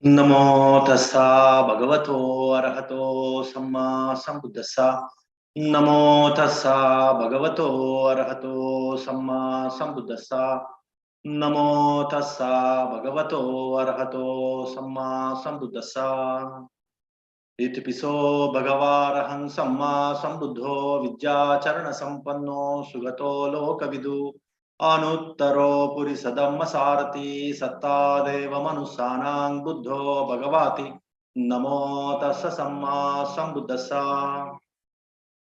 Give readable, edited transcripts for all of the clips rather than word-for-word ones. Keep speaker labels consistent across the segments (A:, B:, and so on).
A: नमो तस्सा भगवतो अरहतो सम्मा संबुद्धस्सा। नमो तस्सा भगवतो अरहतो सम्मा संबुद्धस्सा। नमो तस्सा भगवतो अरहतो सम्मा संबुद्धस्सा। इतिपिसो भगवारहं सम्मा संबुद्धो विद्याचरण संपन्नो सुगतो लोकविदु अनुत्तरो पुरिसदम्म सारथि सत्तादेव मनुष्याणां बुद्धो भगवाति। नमो तस्स सम्मा संबुद्धस्सा।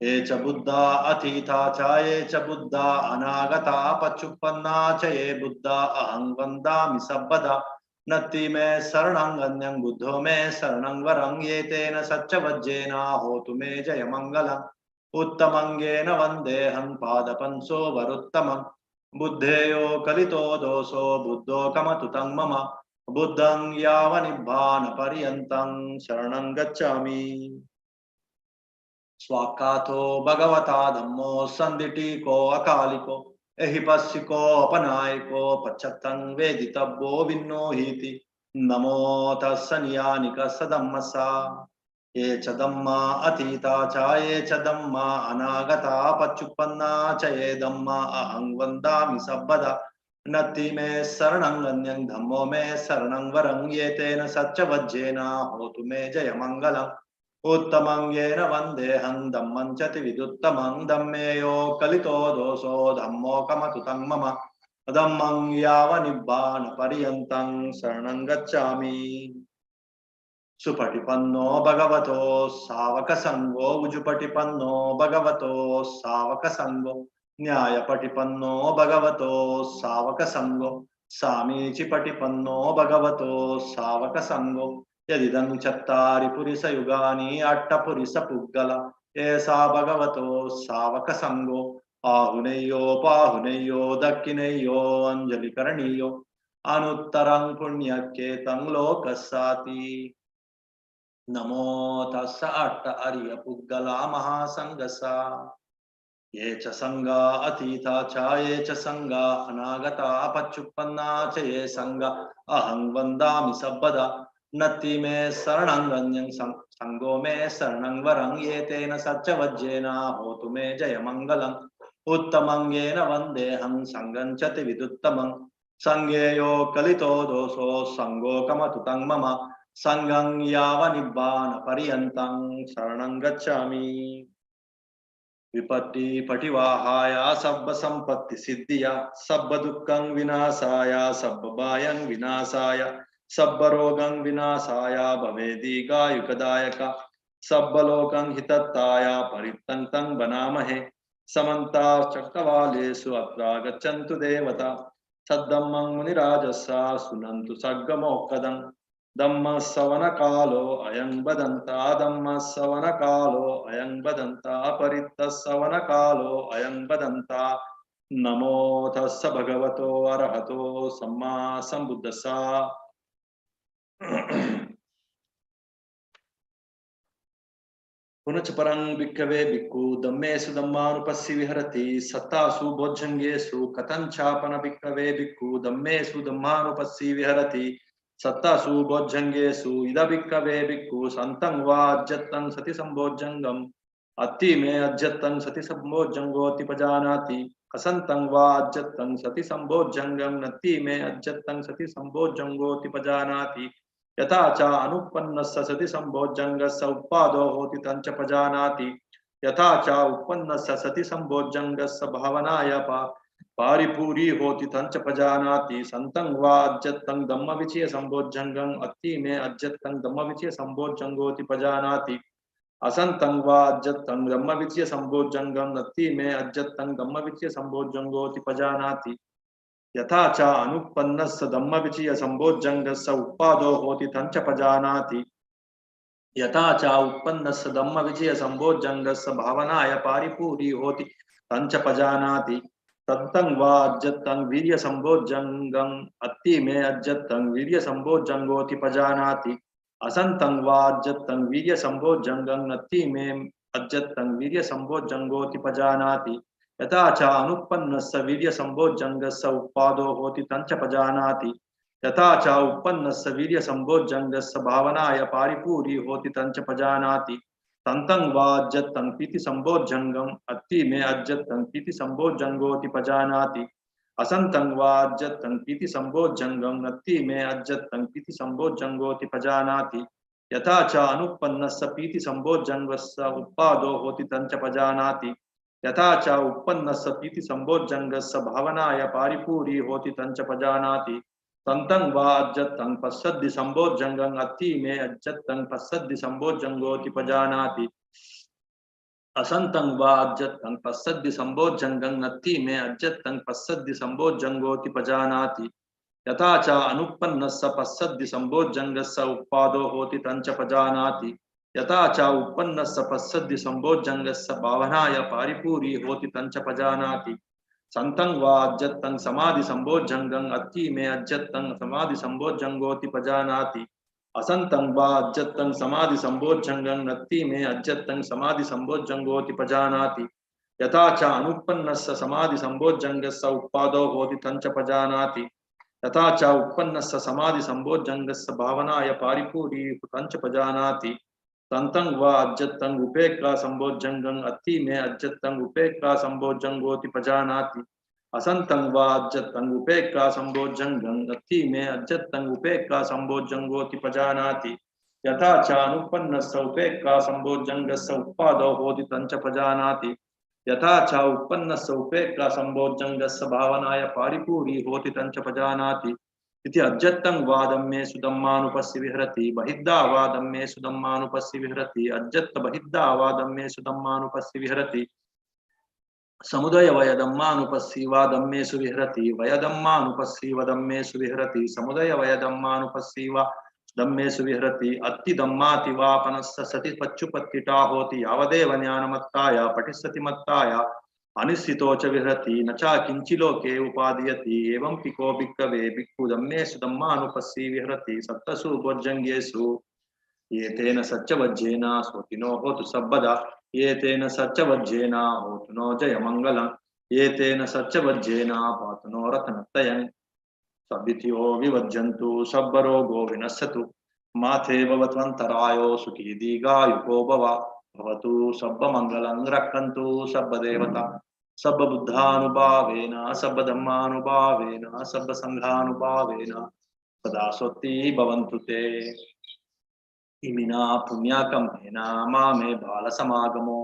A: ये च बुद्धा अतीता च ये च बुद्धा अनागता पच्युपन्ना च ये बुद्धा अहं वन्दामि सर्वदा। नत्ति मे शरणं गण्यं बुद्धो मे शरणं वरं ये तेन सच्चवज्जेन होतु मे जयमङ्गलम्। उत्तमङ्गेन वन्देऽहं पादपंसो वरुत्तमम्। बुद्धेयो कलितो दोषो बुद्धो कमतु तं मम। बुद्धं यावनिब्बानपर्यन्तं शरणं गच्छामि। स्वाकातो भगवता धम्मो संदिटीको अकालिको एहिपस्सिको अपनायको पच्चत्तं वेदितव्यो भिन्नो हीति। नमो तस्सनियानिक सदम्मसा। ये च धम्मा अतीता च ये च धम्मा अनागता पच्युपन्ना च ये धम्मा अहं वन्दामि सर्वदा। नत्ति मे शरणं गण्यं धम्मो मे शरणं वरं ये तेन सच्चवज्जेन होतु मे जयमङ्गलम्। उत्तमंगेन वन्देऽहं धम्मं च विदुत्तमं धम्मेयो कलितो दोषो धम्मो कमतु तं मम। धम्मं यावनिब्बानपर्यन्तं शरणं गच्छामि। सुपटिपन्नो भगवतो सावकसंगो उजुपटिपन्नो भगवतो सावकसंगो न्यायपटिपन्नो भगवतो सावकसंगो सामीचिपटिपन्नो भगवतो सावकसंगो। यदिदं चत्तारि पुरिसयुगानि अट्टपुरिसपुग्गल एषा भगवतो सावकसंगो। आहुनेयो पाहुनेयो दक्षिणेयो अंजलिकरणीयो अनुत्तरं पुण्यकेतं लोकस्याति। नमो तस्स अट्ट अर्य पुग्गला महासंगसा। ये च संगा अतीता च ये च संगा अनागता पच्युपन्ना च ये संगा अहं वन्दामि सर्वदा। नत्ति मे शरणं गण्यं संगो मे शरणं वरं ये तेन सच्चवज्जेन होतु मे जयमङ्गलम्। उत्तमङ्गेन वन्देऽहं संगं च विदुत्तमं। संगेयो कलितो दोषो संगो कमतु तं मम। संगं यावनिब्बानपर्यन्तं शरणं गच्छामि। विपत्ति पटिवाहाय सब्ब संपत्ति सिद्धिया सब्ब दुःखं विनाशाय सब्ब भयं विनाशाय सब्ब रोगं विनाशाय भवेदीगायुकदायक सब्ब लोकं हितत्ताय परित्तं तं बनामहे। समन्ता चक्रवालेषु अत्र गच्छन्तु देवता सद्धम्मं मुनिराजस्सा सुनन्तु सग्गमोक्कदम्। धम्म सवन कालो अयं बदन्ता धम्म सवन कालो अयं बदन्ता परित्त सवन कालो अयं बदन्ता। नमो तस्स भगवतो अरहतो सम्मा संबुद्धस्सा। पुनश्च परं भिक्खवे भिक्खु धम्मेषु धम्मानुपस्सि विहरति सत्तासु भोज्जङ्गेषु कथञ्चापन भिक्खवे भिक्खु धम्मेषु धम्मानुपस्सि विहरति सत्तासु भोज्जङ्गेषु इद भिक्खवे भिक्खु सन्तं वा अज्जत्तं सति सम्भोज्जङ्गम्। अत्ति मे अज्जत्तं सति सम्भोज्जङ्गोऽतिपजानाति असन्तं वा अज्जत्तं सति सम्भोज्जङ्गं नत्ति मे अज्जत्तं सति सम्भोज्जङ्गोऽतिपजानाति। यथा च अनुपन्नस्य सति सम्भोज्जङ्गस्य उत्पादो होति तं च पजानाति। यथा च उत्पन्नस्य सति सम्भोज्जङ्गस्य भावनाय पारिपूरी होति तं च पजानाति। सन्तं वा अज्जत्तं धम्मविचय सम्भोज्जङ्गम् अत्ति मे अज्जत्तं धम्मविचय सम्भोज्जङ्गोऽति पजानाति। असन्तं वा अज्जत्तं धम्मविचय सम्भोज्जङ्गं नत्ति मे अज्जत्तं धम्मविचय सम्भोज्जङ्गोऽति पजानाति। यथा च अनुपन्नस्य धम्मविचय सम्भोज्जङ्गस्य उत्पादो होति तं च पजानाति। यथा च उत्पन्नस्य धम्मविचय सम्भोज्जङ्गस्य भावनाय पारिपूरी होति तं च पजानाति। तत्तं वा अज्जत्तं वीर्य सम्भोज्जङ्गम् अत्ति मे अज्जत्तं वीर्य सम्भोज्जङ्गोऽति पजानाति। असन्तं वा अज्जत्तं वीर्य सम्भोज्जङ्गं नत्ति मे अज्जत्तं वीर्य सम्भोज्जङ्गोऽति पजानाति। यथा च अनुपन्नस्य वीर्य सम्भोज्जङ्गस्य उत्पादो होति तं च पजानाति। यथा च उत्पन्नस्य वीर्य संबोधजंगस्य भावनाय पारिपूरी होति तंच पजानाति तंतं वा अज्जतं पीति संबोधजंगम अति में अज्जतं पीति संबोधजंगोति पजानाति असंतं वा अज्जतं पीति संबोधजंगम अति में अज्जतं पीति संबोधजंगोति पजानाति यथा च अनुत्पन्नस्य पीति संबोधजंगस्य उत्पादो होति तंच पजानाति यथा च उत्पन्नस्य पीति संबोधजंगस्य भावनाय पारिपूरी होति तंच पजानाति तंतं वा अज्जतं पश्यद्दि संबोधजंगं अति में अज्जतं पश्यद्दि संबोधजंगोति पजानाति असंतं वा अज्जतं पश्यद्दि संबोधजंगं अति में अज्जतं पश्यद्दि संबोधजंगोति पजानाति यथा च अनुत्पन्नस्य पश्यद्दि संबोधजंगस्य उत्पादो होति तंच पजानाति यथा च उत्पन्नस्य पश्यद्दि संबोधजंगस्य भावनाय पारिपूरी होति तंच पजानाति संतं वा अज्जतं समाधि संबोधजंगं अति में अज्जतं समाधि संबोधजंगोति पजानाति असंतं वा अज्जतं समाधि संबोधजंगं अति में अज्जतं समाधि संबोधजंगोति पजानाति यथा च अनुत्पन्नस्य समाधि संबोधजंगस्य उत्पादो होति तंच पजानाति यथा च उत्पन्नस्य समाधि संबोधजंगस्य भावनाय पारिपूरी तंच पजानाति तंतं वा अज्जतं उपेक्षा संबोधजंगं अति में अज्जतं उपेक्षा संबोधजंगोति पजानाति असंतं वा अज्जतं उपेक्षा संबोधजंगं अति में अज्जतं उपेक्षा संबोधजंगोति पजानाति यथा च अनुत्पन्नस्य उपेक्षा संबोधजंगस्य उत्पादो होति तंच पजानाति यथा च उत्पन्नस्य उपेक्षा संबोधजंगस्य भावनाय पारिपूरी होति तंच पजानाति इति अज्जत्तं वादम्मे सुदम्मानुपस्य विहरति बहिद्धा वादम्मे सुदम्मानुपस्य विहरति अज्जत्त बहिद्धा वादम्मे सुदम्मानुपस्य विहरति समुदय वयदम्मानुपस्य वादम्मेषु विहरति वयदम्मानुपस्य वदम्मेषु विहरति समुदय वयदम्मानुपस्य दम्मेषु विहरति अत्ति दम्माति वापनस्य सति पच्चुपत्तिटा होति यावदेव ज्ञानमत्ताया पठिष्यति मत्ताया अनिश्चितो च विहरति न च किंचिलोके उपादीयति एवं पिको भिक्खवे भिक्खु दम्मेषु दम्मानुपस्य विहरति सप्तसु भोज्जंगेषु ये तेन सच्चवज्जेन स्वतिनो होतु सब्बदा ये तेन सच्चवज्जेन होतु नो जय मंगलम ये तेन सच्चवज्जेन पातु नो रत्नत्रयं सबित्यो विवज्जन्तु सब्बरोगो विनश्यतु माथे भवत्वन्तरायो सुखी दीर्घायुको भवतु सब्बमङ्गलं रक्षन्तु सब्बदेवता सब्बबुद्धानुभावेन सब्बधम्मानुभावेन सब्बसङ्घानुभावेन सदा स्वस्ति भवन्तु ते इमिना पुण्याकमेन मामे बालसमागमो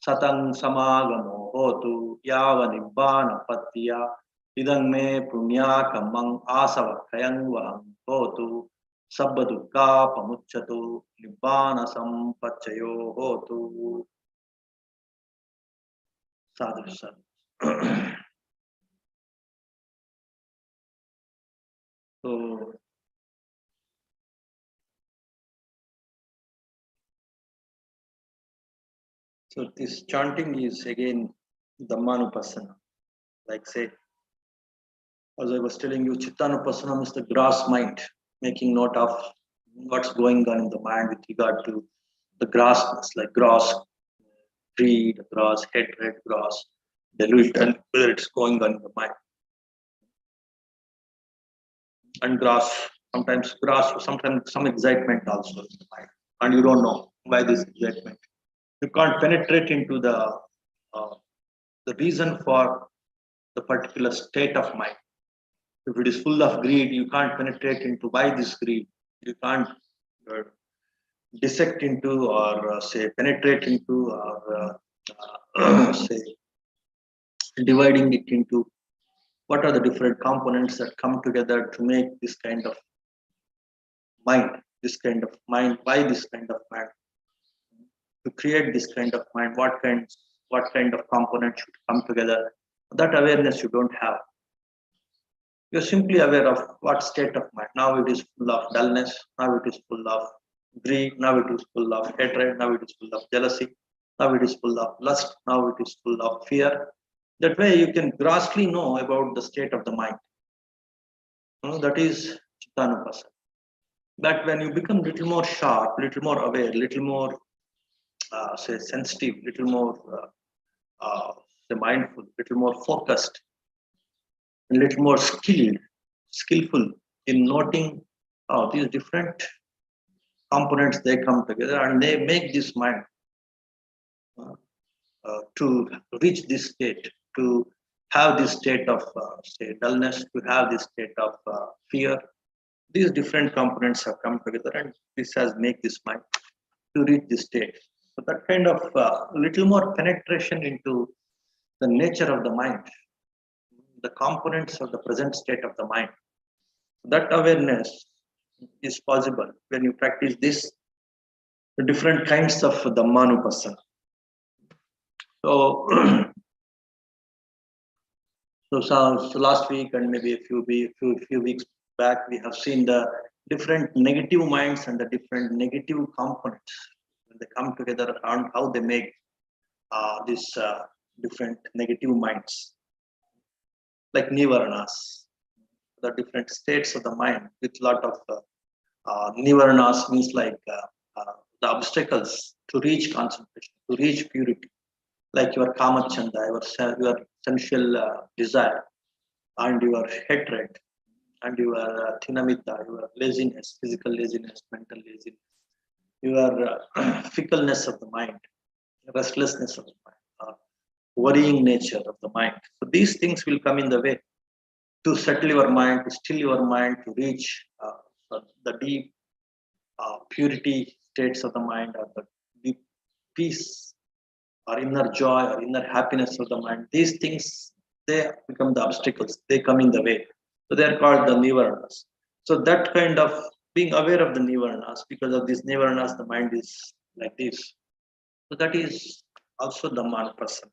A: सतं समागमो होतु यावनिब्बानपत्तिया इदं मे पुण्याकमं आसवक्षयं वहं होतु सब दुःखापमुच्यतु निब्बान संपच्चयो होतु साधु साधु So this chanting is again Dhammanupassana. Like say, as I was telling you, Chittanupassana is the gross mind, making note of what's going on in the mind with regard to the grossness, like gross greed, gross hatred, gross delusion, whether it's going on in the mind. And gross, sometimes some excitement also in the mind. And you don't know why this excitement. You can't penetrate into the reason for the particular state of mind. If it is full of greed, you can't penetrate into why this greed. You can't dissect into or say penetrate into or say dividing it into what are the different components that come together to make this kind of mind, why this kind of mind, to create this kind of mind, what kind of components should come together. That awareness you don't have. You're simply aware of what state of mind. Now it is full of dullness, now it is full of greed, now it is full of hatred, now it is full of jealousy, now it is full of lust, now it is full of fear. That way you can grossly know about the state of the mind. That is Chittanupassana. But when you become little more sharp, little more aware, little more say sensitive, little more say mindful, little more focused, a little more skillful, in noting these different components, they come together and they make this mind to reach this state, to have this state of say dullness, to have this state of fear. These different components have come together, and this has made this mind to reach this state. So that kind of little more penetration into the nature of the mind, the components of the present state of the mind. That awareness is possible when you practice this, the different kinds of Dhammanupassana. So, so last week and maybe a few weeks back, we have seen the different negative minds and the different negative components when they come together and how they make these different negative minds, like nivaranas, the different states of the mind with lot of nivaranas means like the obstacles to reach concentration, to reach purity, like your kamachanda, your sensual desire, and your hatred, and your thinamita, your laziness, physical laziness, mental laziness, your fickleness of the mind, restlessness of the mind, worrying nature of the mind. So these things will come in the way to settle your mind, to still your mind, to reach the deep purity states of the mind, or the deep peace or inner joy or inner happiness of the mind. These things, they become the obstacles, they come in the way. So they are called the nivaranas. So that kind of being aware of the nivaranas, because of these nivaranas, the mind is like this. So that is also the Dhammanupassana.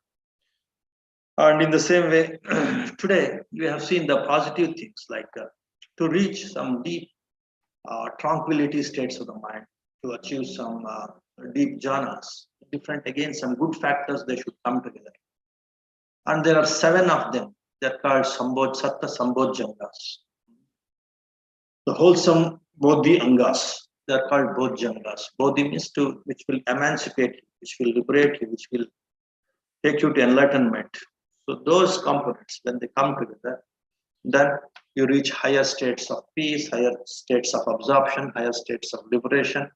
A: And in the same way, today we have seen the positive things like to reach some deep tranquility states of the mind, to achieve some deep jhanas, different, again, some good factors, they should come together. And there are 7 of them. They're called Satta Sambodjangas. The wholesome Bodhi Angas, they're called Bodhjangas. Bodhi means to, which will emancipate you, which will liberate you, which will take you to enlightenment. So those components, when they come together, then you reach higher states of peace, higher states of absorption, higher states of liberation.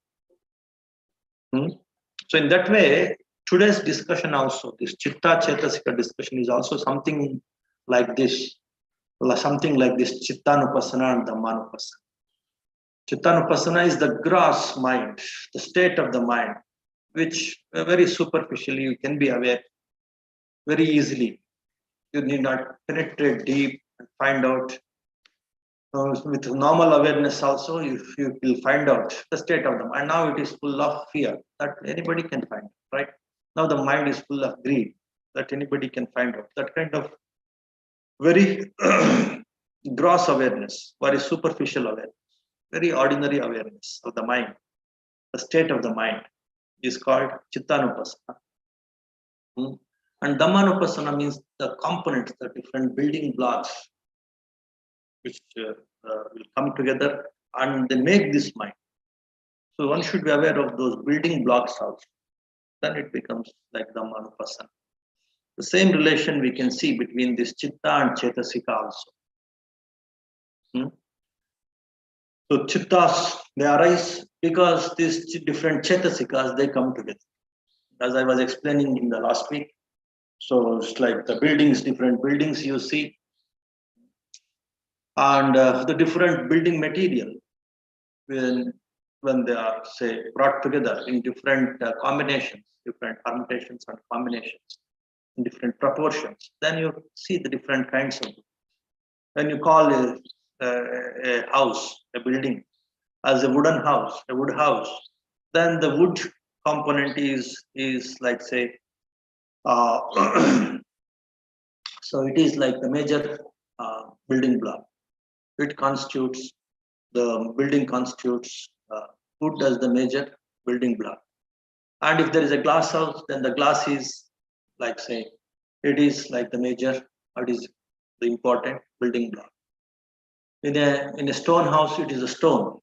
A: So in that way, today's discussion also, this Chitta Cetasika discussion is also something like this, Chittanupassana and Dhammanupassana. Chittanupassana is the gross mind, the state of the mind, which very superficially you can be aware very easily. You need not penetrate deep and find out. With normal awareness also, if you will find out the state of the mind. Now it is full of fear, that anybody can find, right? Now the mind is full of greed, that anybody can find out. That kind of very gross awareness, very superficial awareness, very ordinary awareness of the mind, the state of the mind is called Chittanupassana. And Dhammanupassana means the components, the different building blocks which will come together and they make this mind. So one should be aware of those building blocks also. Then it becomes like Dhammanupassana. The same relation we can see between this Chitta and Cetasika also. So Chittas, they arise because these different Cetasikas, they come together. As I was explaining in the last week, so it's like the buildings, different buildings you see, and the different building material when they are, say, brought together in different combinations, different permutations and combinations, in different proportions, then you see the different kinds of. When you call a house, a building, as a wooden house, a wood house, then the wood component is like, say, so it is like the major building block. It constitutes, the building constitutes wood as the major building block. And if there is a glass house, then the glass is like, say, it is like the major, it is the important building block. In a stone house, it is a stone.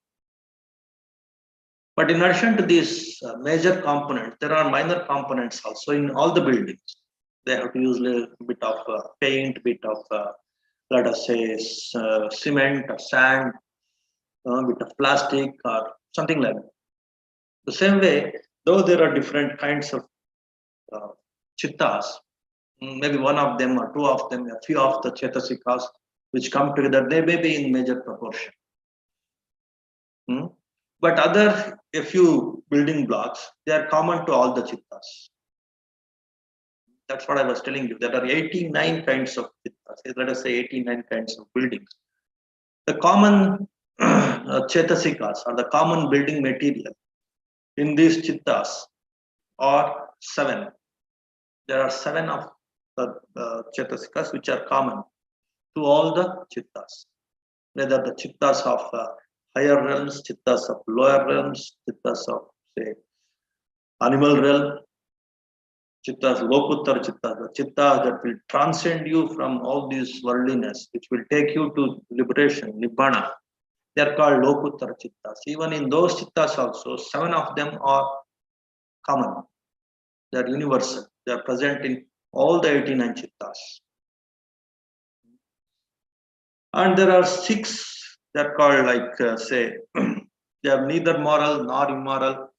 A: But in addition to these major components, there are minor components also in all the buildings. They have to use a bit of paint, bit of let us say cement or sand, with a plastic or something like that. The same way, though there are different kinds of uh, chittas, maybe one of them or two of them, a few of the chetasikas which come together, they may be in major proportion. But other, a few building blocks, they are common to all the chittas. That's what I was telling you. There are 89 kinds of chittas. Let us say 89 kinds of buildings. The common chetasikas or the common building material in these chittas are 7. There are 7 of the chetasikas which are common to all the chittas. Whether the chittas of higher realms, chittas of lower realms, chittas of, say, animal realm, chittas, lokutar chittas, the chittas that will transcend you from all this worldliness, which will take you to liberation, nibbana. They are called lokutar chittas. Even in those chittas also, 7 of them are common. They are universal. They are present in all the 89 chittas. And there are 6 that are called, like, say, they are neither moral nor immoral.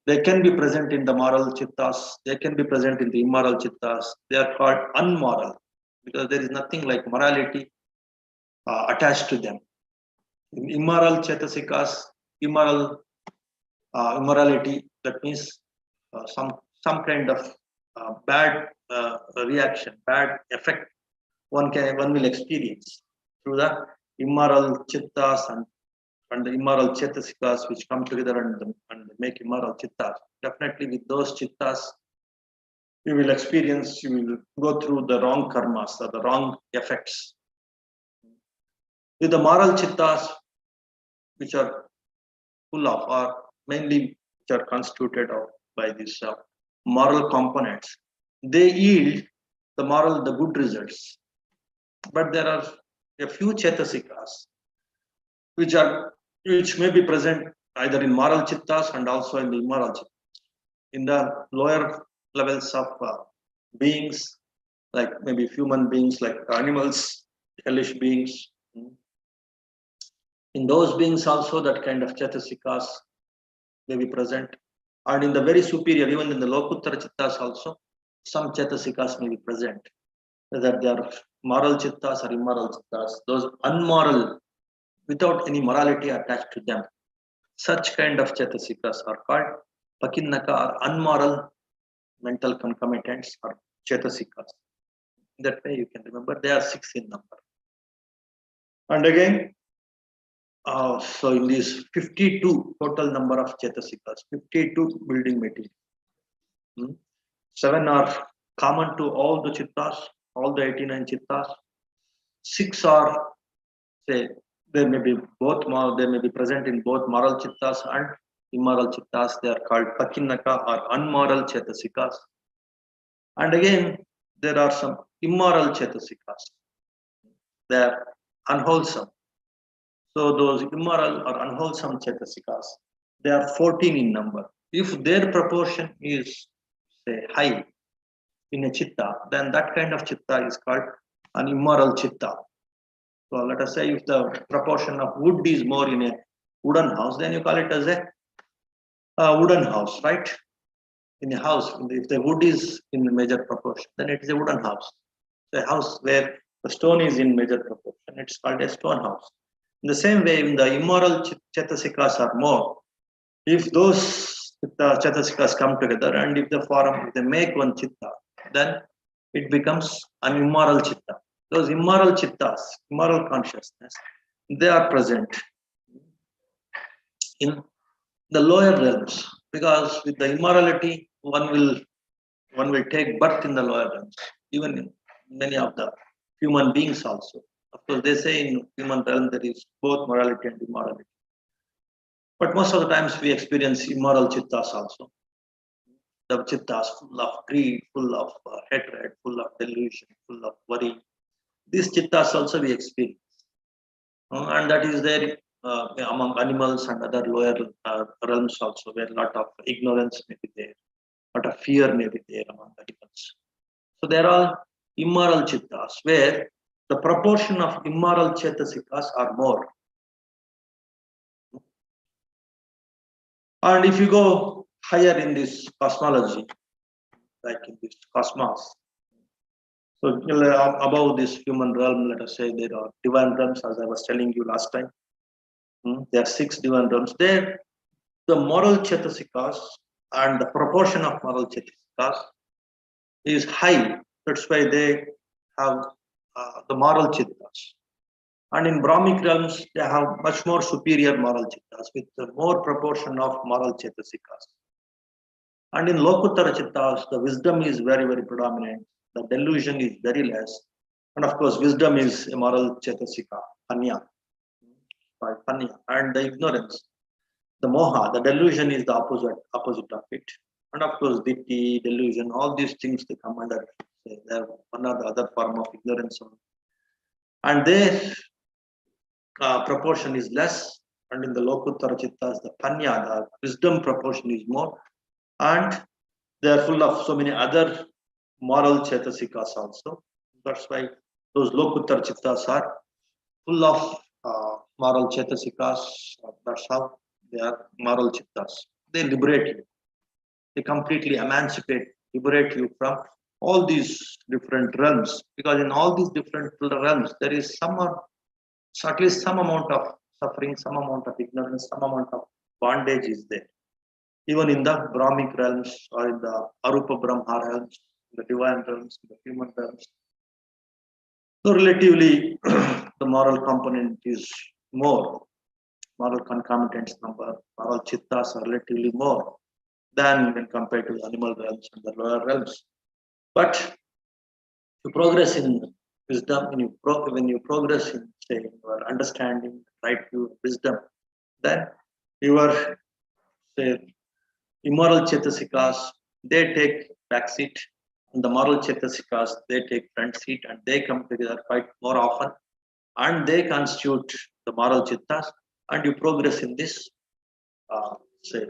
A: They can be present in the moral chittas. They can be present in the immoral chittas. They are called unmoral because there is nothing like morality attached to them. In immoral chetasikas, immorality, that means some kind of bad reaction, bad effect one will experience through the immoral chittas and the immoral chetasikas which come together and make immoral chittas. Definitely with those chittas, you will go through the wrong karmas or the wrong effects. With the moral chittas, which are full of, or mainly which are constituted of by these moral components, they yield the good results. But there are a few chetasikas which may be present either in moral chittas and also in the immoral chittas. In the lower levels of beings, like maybe human beings, like animals, hellish beings. In those beings also, that kind of chetasikas may be present. And in the very superior, even in the lokuttara chittas also, some chetasikas may be present. Whether they are moral chittas or immoral chittas, those unmoral, without any morality attached to them. Such kind of chetasikas are called pakinnaka or unmoral mental concomitants or chetasikas. That way you can remember they are 6 in number. And again, so in these 52 total number of chetasikas, 52 building materials. 7 are common to all the chittas, all the 89 chittas. 6 are, say, they may be present in both moral chittas and immoral chittas. They are called pakinnaka or unmoral chetasikas. And again, there are some immoral chetasikas. They are unwholesome. So those immoral or unwholesome chetasikas, they are 14 in number. If their proportion is, say, high in a chitta, then that kind of chitta is called an immoral chitta. So let us say if the proportion of wood is more in a wooden house, then you call it as a wooden house, right? In a house, if the wood is in the major proportion, then it is a wooden house. The house where the stone is in major proportion, it's called a stone house. In the same way, in the immoral chetasikas are more, if those chetasikas come together and if they make one chitta, then it becomes an immoral chitta. Those immoral chittas, immoral consciousness, they are present in the lower realms, because with the immorality, one will take birth in the lower realms, even in many of the human beings also. Of course, they say in human realm there is both morality and immorality. But most of the times we experience immoral chittas also. The chittas full of greed, full of hatred, full of delusion, full of worry. These chittas also we experience. And that is there among animals and other lower realms also, where a lot of ignorance may be there, a lot of fear may be there among animals. So there are immoral chittas, where the proportion of immoral chetasikas are more. And if you go higher in this cosmology, like in this cosmos, so above this human realm, let us say there are divine realms, as I was telling you last time. There are 6 divine realms. There, the moral chetasikas and the proportion of moral chetasikas is high. That's why they have the moral chittas. And in Brahmic realms, they have much more superior moral chittas with more proportion of moral chetasikas. And in Lokuttara chittas, the wisdom is very, very predominant. The delusion is very less. And of course, wisdom is a moral chetasika, panya, panya. And the ignorance, the moha, the delusion is the opposite of it. And of course, ditthi, delusion, all these things they come under they're one or the other form of ignorance. And their proportion is less. And in the Lokuttara chittas, the panya, the wisdom proportion is more. And they are full of so many other moral chetasikas also. That's why those Lokuttara chittas are full of moral chetasikas. That's how they are moral chittas. They liberate you. They completely emancipate, liberate you from all these different realms. Because in all these different realms, there is at least some amount of suffering, some amount of ignorance, some amount of bondage is there. Even in the Brahmic realms or in the Arupa Brahma realms, the divine realms, the human realms. So relatively, the moral component is more. Moral concomitants number, moral chittas are relatively more than when compared to the animal realms and the lower realms. But to progress in wisdom, when you progress in say your understanding, right view, wisdom, then your say immoral chetasikas, they take back seat, and the moral chetasikas, they take front seat, and they come together quite more often, and they constitute the moral chittas, and you progress in this, say,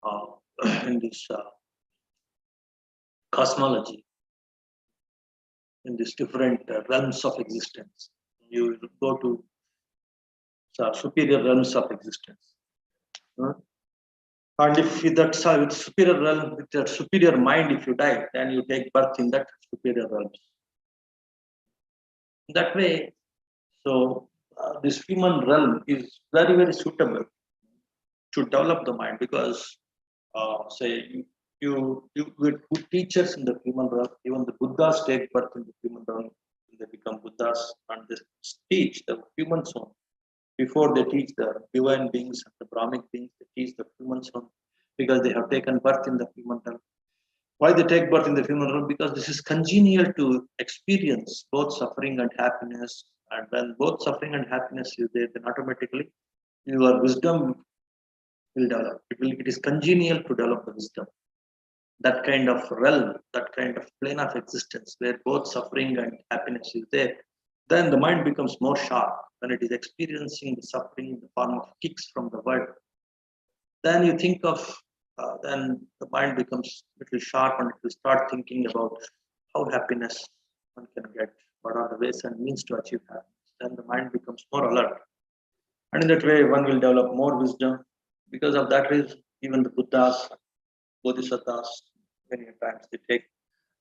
A: uh, in this cosmology, in these different realms of existence. You go to superior realms of existence. And if that's with superior realm, with your superior mind, if you die, then you take birth in that superior realms. That way, so this human realm is very, very suitable to develop the mind because, say, you with good teachers in the human realm, even the Buddhas take birth in the human realm, they become Buddhas and they teach the human soul. Before they teach the divine beings and the Brahmic beings, they teach the human soul because they have taken birth in the human realm. Why they take birth in the human realm? Because this is congenial to experience both suffering and happiness. And when both suffering and happiness is there, then automatically your wisdom will develop. It is congenial to develop the wisdom. That kind of realm, that kind of plane of existence where both suffering and happiness is there, then the mind becomes more sharp. When it is experiencing the suffering in the form of kicks from the world, then you think of, then the mind becomes a little sharp and it will start thinking about how happiness one can get, what are the ways and means to achieve happiness. Then the mind becomes more alert. And in that way, one will develop more wisdom. Because of that reason, even the Buddhas, Bodhisattvas, many times they take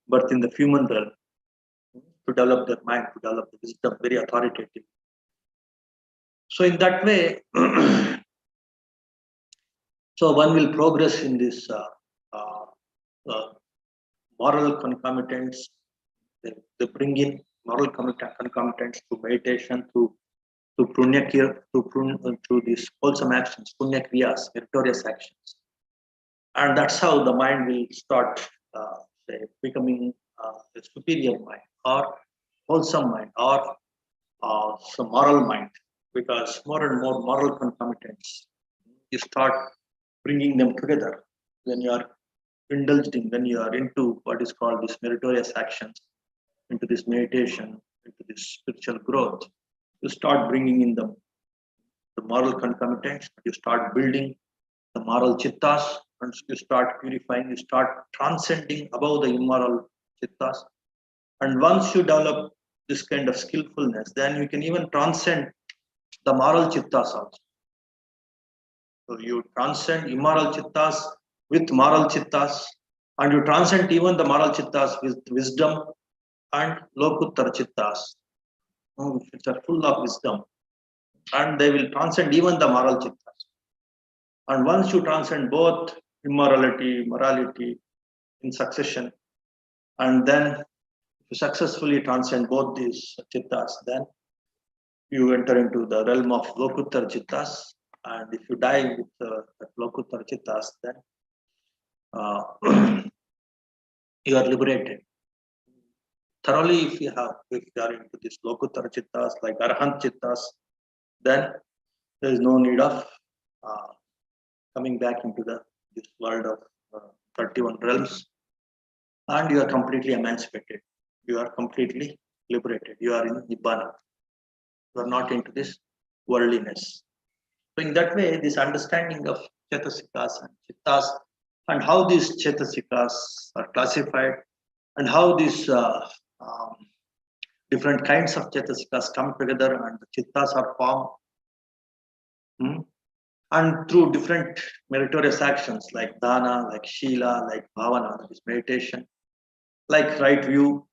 A: birth in the human realm to develop their mind, to develop the wisdom, very authoritative. So in that way, so one will progress in this moral concomitants. They bring in moral concomitants to meditation, to punya, to these wholesome actions, punya kriyas, meritorious actions, and that's how the mind will start say, becoming a superior mind or wholesome mind or some moral mind, because more and more moral concomitants you start bringing them together when you are indulged in, when you are into what is called these meritorious actions, into this meditation, into this spiritual growth. You start bringing in the moral concomitants, you start building the moral chittas, and you start purifying, you start transcending above the immoral chittas. And once you develop this kind of skillfulness, then you can even transcend the moral chittas also. So you transcend immoral chittas with moral chittas, and you transcend even the moral chittas with wisdom and lokuttara chittas, which are full of wisdom, and they will transcend even the moral chittas. And once you transcend both immorality, morality in succession, and then you successfully transcend both these chittas, then you enter into the realm of lokuttara chittas. And if you die with that lokuttara chittas, then uh, you are liberated. Thoroughly, if you are into this lokuttara chittas, like arahant chittas, then there is no need of uh, coming back into this world of 31 realms, and you are completely emancipated. You are completely liberated. You are in Nibbana. You are not into this worldliness. So in that way, this understanding of Chetasikas and Chittas, and how these Chetasikas are classified, and how these um, different kinds of Chetasikas come together and the Chittas are formed, and through different meritorious actions like dana, like shila, like bhavana, that is meditation, like right view,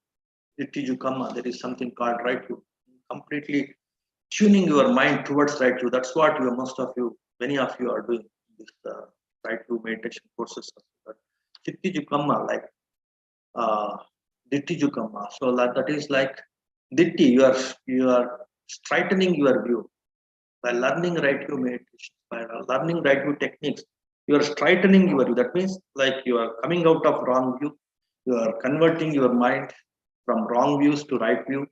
A: Ittiju there is something called right view. Completely tuning your mind towards right view. That's what many of you are doing this right view meditation courses. Chittiju like uh, Dittiju So that is like Ditti, you are straightening your view by learning right view meditation, by learning right view techniques. You are straightening your view. That means like you are coming out of wrong view, you are converting your mind from wrong views to right view.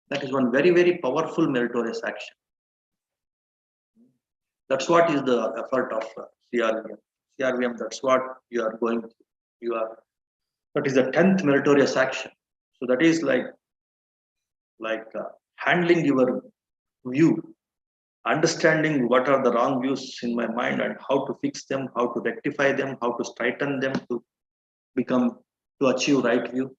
A: That is one very, very powerful meritorious action. That's what is the effort of CRVM. CRVM, that's what you are going through. That is the 10th meritorious action. So that is like handling your view, understanding what are the wrong views in my mind and how to fix them, how to rectify them, how to straighten them to achieve right view.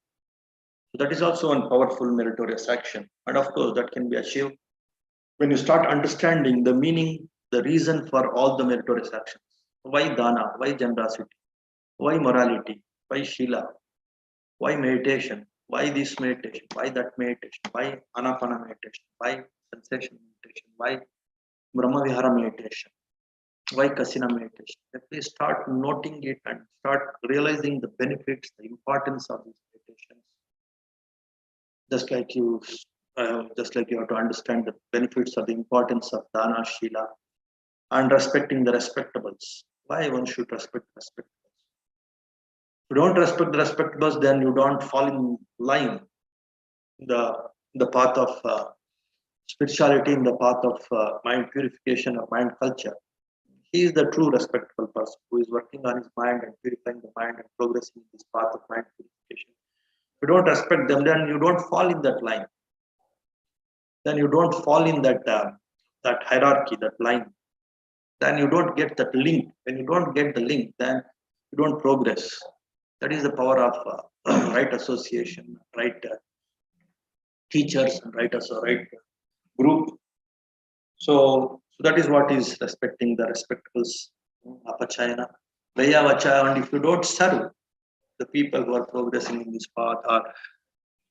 A: So that is also one powerful meritorious action. And of course, that can be achieved when you start understanding the meaning, the reason for all the meritorious actions. Why dana? Why generosity? Why morality? Why shila? Why meditation? Why this meditation? Why that meditation? Why anapana meditation? Why sensation meditation? Why Brahma Vihara meditation? Why Kasina meditation? If we start noting it and start realizing the benefits, the importance of these meditations, just like you have to understand the benefits of the importance of dana, shila, and respecting the respectables. Why one should respect the respectables? If you don't respect the respectables, then you don't fall in line in the path of spirituality, in the path of mind purification or mind culture. He is the true respectable person who is working on his mind and purifying the mind and progressing in this path of mind purification. If you don't respect them, then you don't fall in that line. Then you don't fall in that hierarchy, that line. Then you don't get that link. When you don't get the link, then you don't progress. That is the power of right association, right teachers, and right group. So that is what is respecting the respectables, apachayana, vayavacha. And if you don't serve the people who are progressing in this path or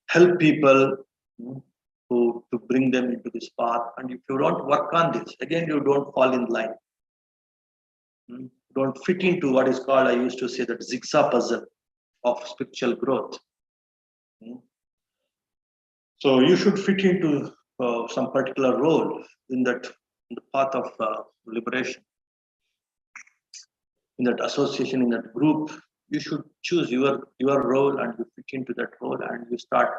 A: help people to bring them into this path, and if you don't work on this, again you don't fall in line. Don't fit into what is called, I used to say, that zigzag puzzle of spiritual growth. So you should fit into some particular role in the path of liberation, in that association, in that group. You should choose your role and you fit into that role, and you start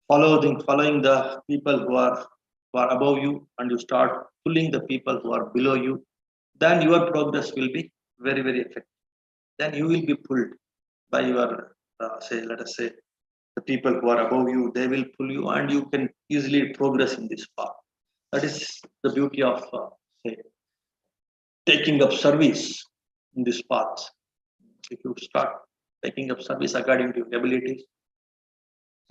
A: following the people who are above you, and you start pulling the people who are below you. Then your progress will be very, very effective. Then you will be pulled by your let us say the people who are above you. They will pull you, and you can easily progress in this path. That is the beauty of say taking up service in this path. If you start taking up service according to your abilities,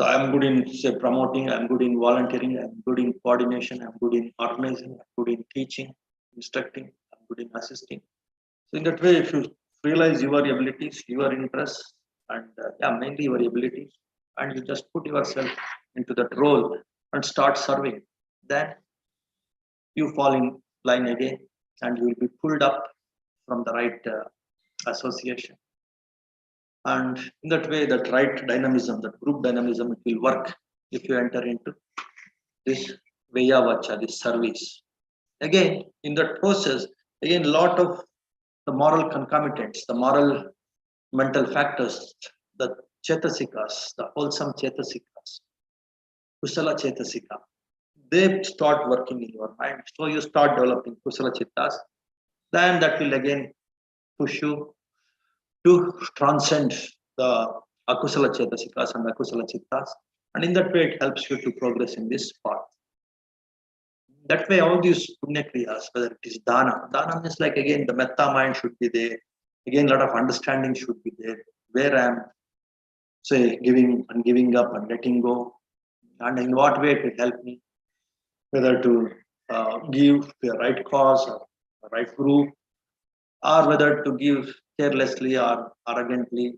A: so I'm good in say promoting, I'm good in volunteering, I'm good in coordination, I'm good in organizing, I'm good in teaching, instructing, I'm good in assisting. So in that way, if you realize your abilities, your interests, and mainly your abilities, and you just put yourself into that role and start serving, then you fall in line again, and you will be pulled up from the right association. And in that way, that right dynamism, that group dynamism, it will work if you enter into this Vayavacha, this service. Again, in that process, again, a lot of the moral concomitants, the moral mental factors, the Cetasikas, the wholesome Cetasikas, Kusala Cetasika, they start working in your mind. So you start developing Kusala Chittas, then that will again push you to transcend the Akusala Cetasikas and Akusala Chittas. And in that way, it helps you to progress in this path. That way, all these punya kriyas, whether it is dana means like again the metta mind should be there. Again, a lot of understanding should be there. Where I am, say, giving and giving up and letting go, and in what way it will help me, whether to give to the right cause or the right group, or whether to give carelessly or arrogantly,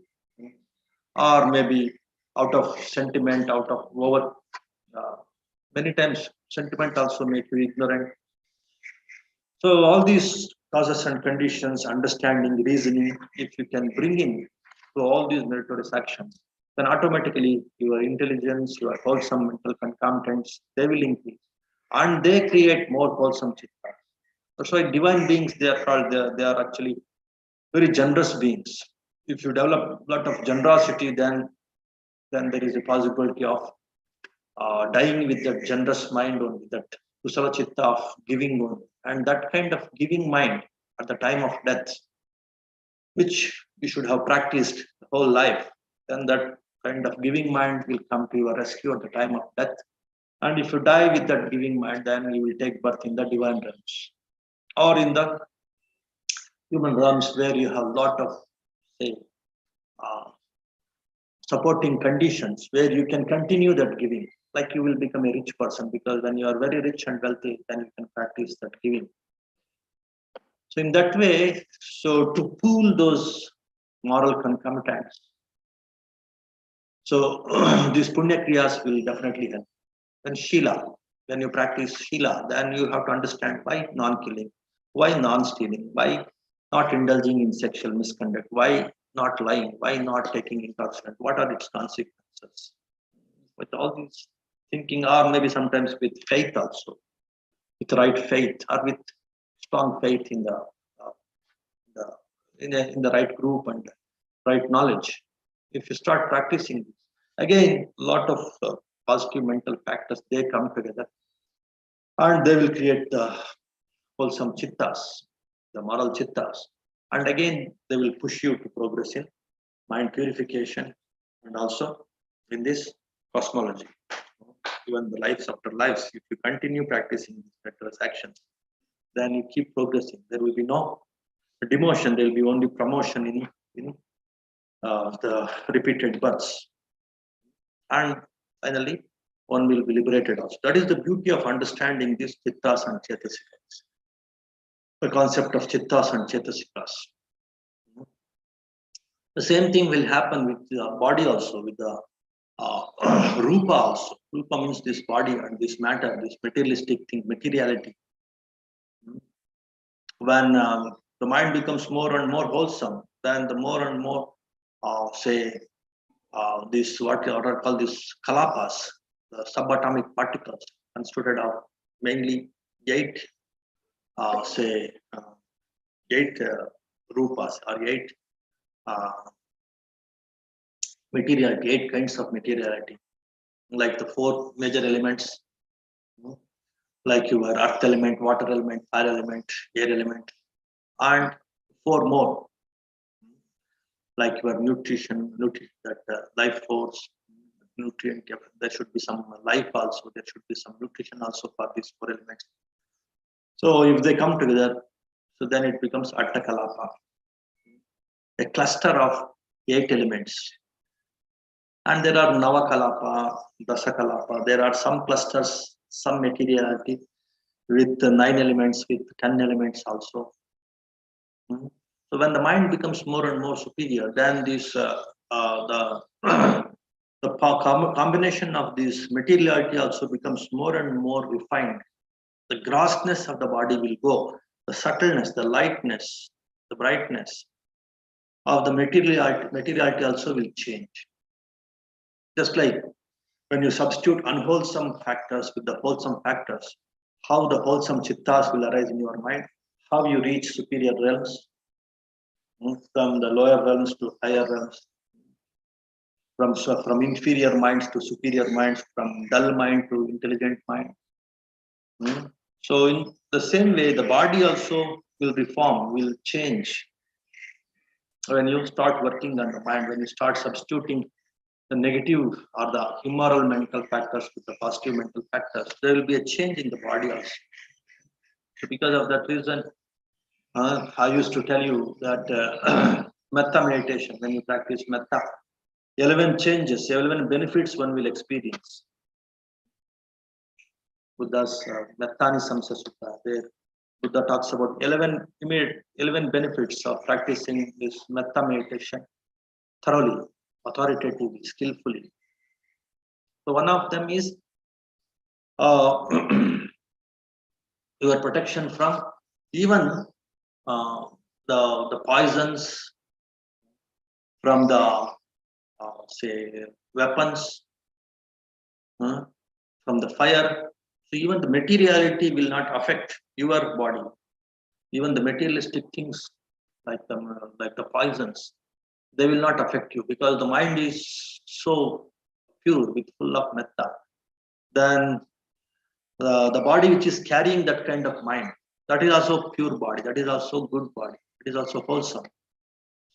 A: or maybe out of sentiment, out of over. Many times, sentiment also makes you ignorant. So all these causes and conditions, understanding, reasoning, if you can bring in to all these meritorious actions, then automatically your intelligence, your wholesome mental concomitants, they will increase. And they create more wholesome chitta. That's why divine beings, they are called, they are actually very generous beings. If you develop a lot of generosity, then there is a possibility of dying with that generous mind only, that kusala chitta of giving only. And that kind of giving mind at the time of death, which you should have practiced the whole life, then that kind of giving mind will come to your rescue at the time of death. And if you die with that giving mind, then you will take birth in the divine realms or in the human realms, where you have a lot of, say, uh, supporting conditions where you can continue that giving. Like you will become a rich person, because when you are very rich and wealthy, then you can practice that giving. So in that way, so to pool those moral concomitants, so these punya kriyas will definitely help. Then Shila, when you practice Shila, then you have to understand why non-killing, why non-stealing, why not indulging in sexual misconduct, why not lying, why not taking intoxicant, what are its consequences. With all these thinking, or maybe sometimes with faith also, with right faith or with strong faith in the right group and right knowledge. If you start practicing this, again, a lot of positive mental factors, they come together and they will create the wholesome chittas, the moral chittas. And again, they will push you to progress in mind purification and also in this cosmology. Even the lives after lives, if you continue practicing these virtuous actions, then you keep progressing. There will be no demotion, there will be only promotion in the repeated births. And finally, one will be liberated also. That is the beauty of understanding these chittas and cetasikas. The concept of chittas and cetasikas. The same thing will happen with the body also, with the rupa also. Rupa means this body and this matter, this materialistic thing, materiality. When the mind becomes more and more wholesome, then the more and more, this what are called these kalapas, the subatomic particles, constituted of mainly eight, eight rupas or eight materiality, eight kinds of materiality, like the four major elements, like your earth element, water element, fire element, air element, and four more, like your nutrition, that life force, nutrient. There should be some life also. There should be some nutrition also for these four elements. So if they come together, so then it becomes Attakalapa, a cluster of eight elements. And there are Navakalapa, Dasakalapa. There are some clusters, some materiality with 9 elements, with 10 elements also. So when the mind becomes more and more superior, then this the combination of this materiality also becomes more and more refined. The grossness of the body will go, the subtleness, the lightness, the brightness of the materiality also will change. Just like when you substitute unwholesome factors with the wholesome factors, how the wholesome chittas will arise in your mind, how you reach superior realms, from the lower realms to higher realms, from inferior minds to superior minds, from dull mind to intelligent mind. So in the same way, the body also will reform, will change. When you start working on the mind, when you start substituting the negative or the immoral mental factors with the positive mental factors, there will be a change in the body also. So because of that reason, I used to tell you that metta meditation, when you practice metta, 11 changes, 11 benefits one will experience. Buddha's Mettani Samsa Sutta, where Buddha talks about 11 benefits of practicing this metta meditation thoroughly, authoritatively, skillfully. So one of them is your protection from even the poisons, from the say weapons, from the fire. So even the materiality will not affect your body. Even the materialistic things like the poisons, they will not affect you, because the mind is so pure, with full of metta. Then the body which is carrying that kind of mind, that is also pure body, that is also good body, it is also wholesome.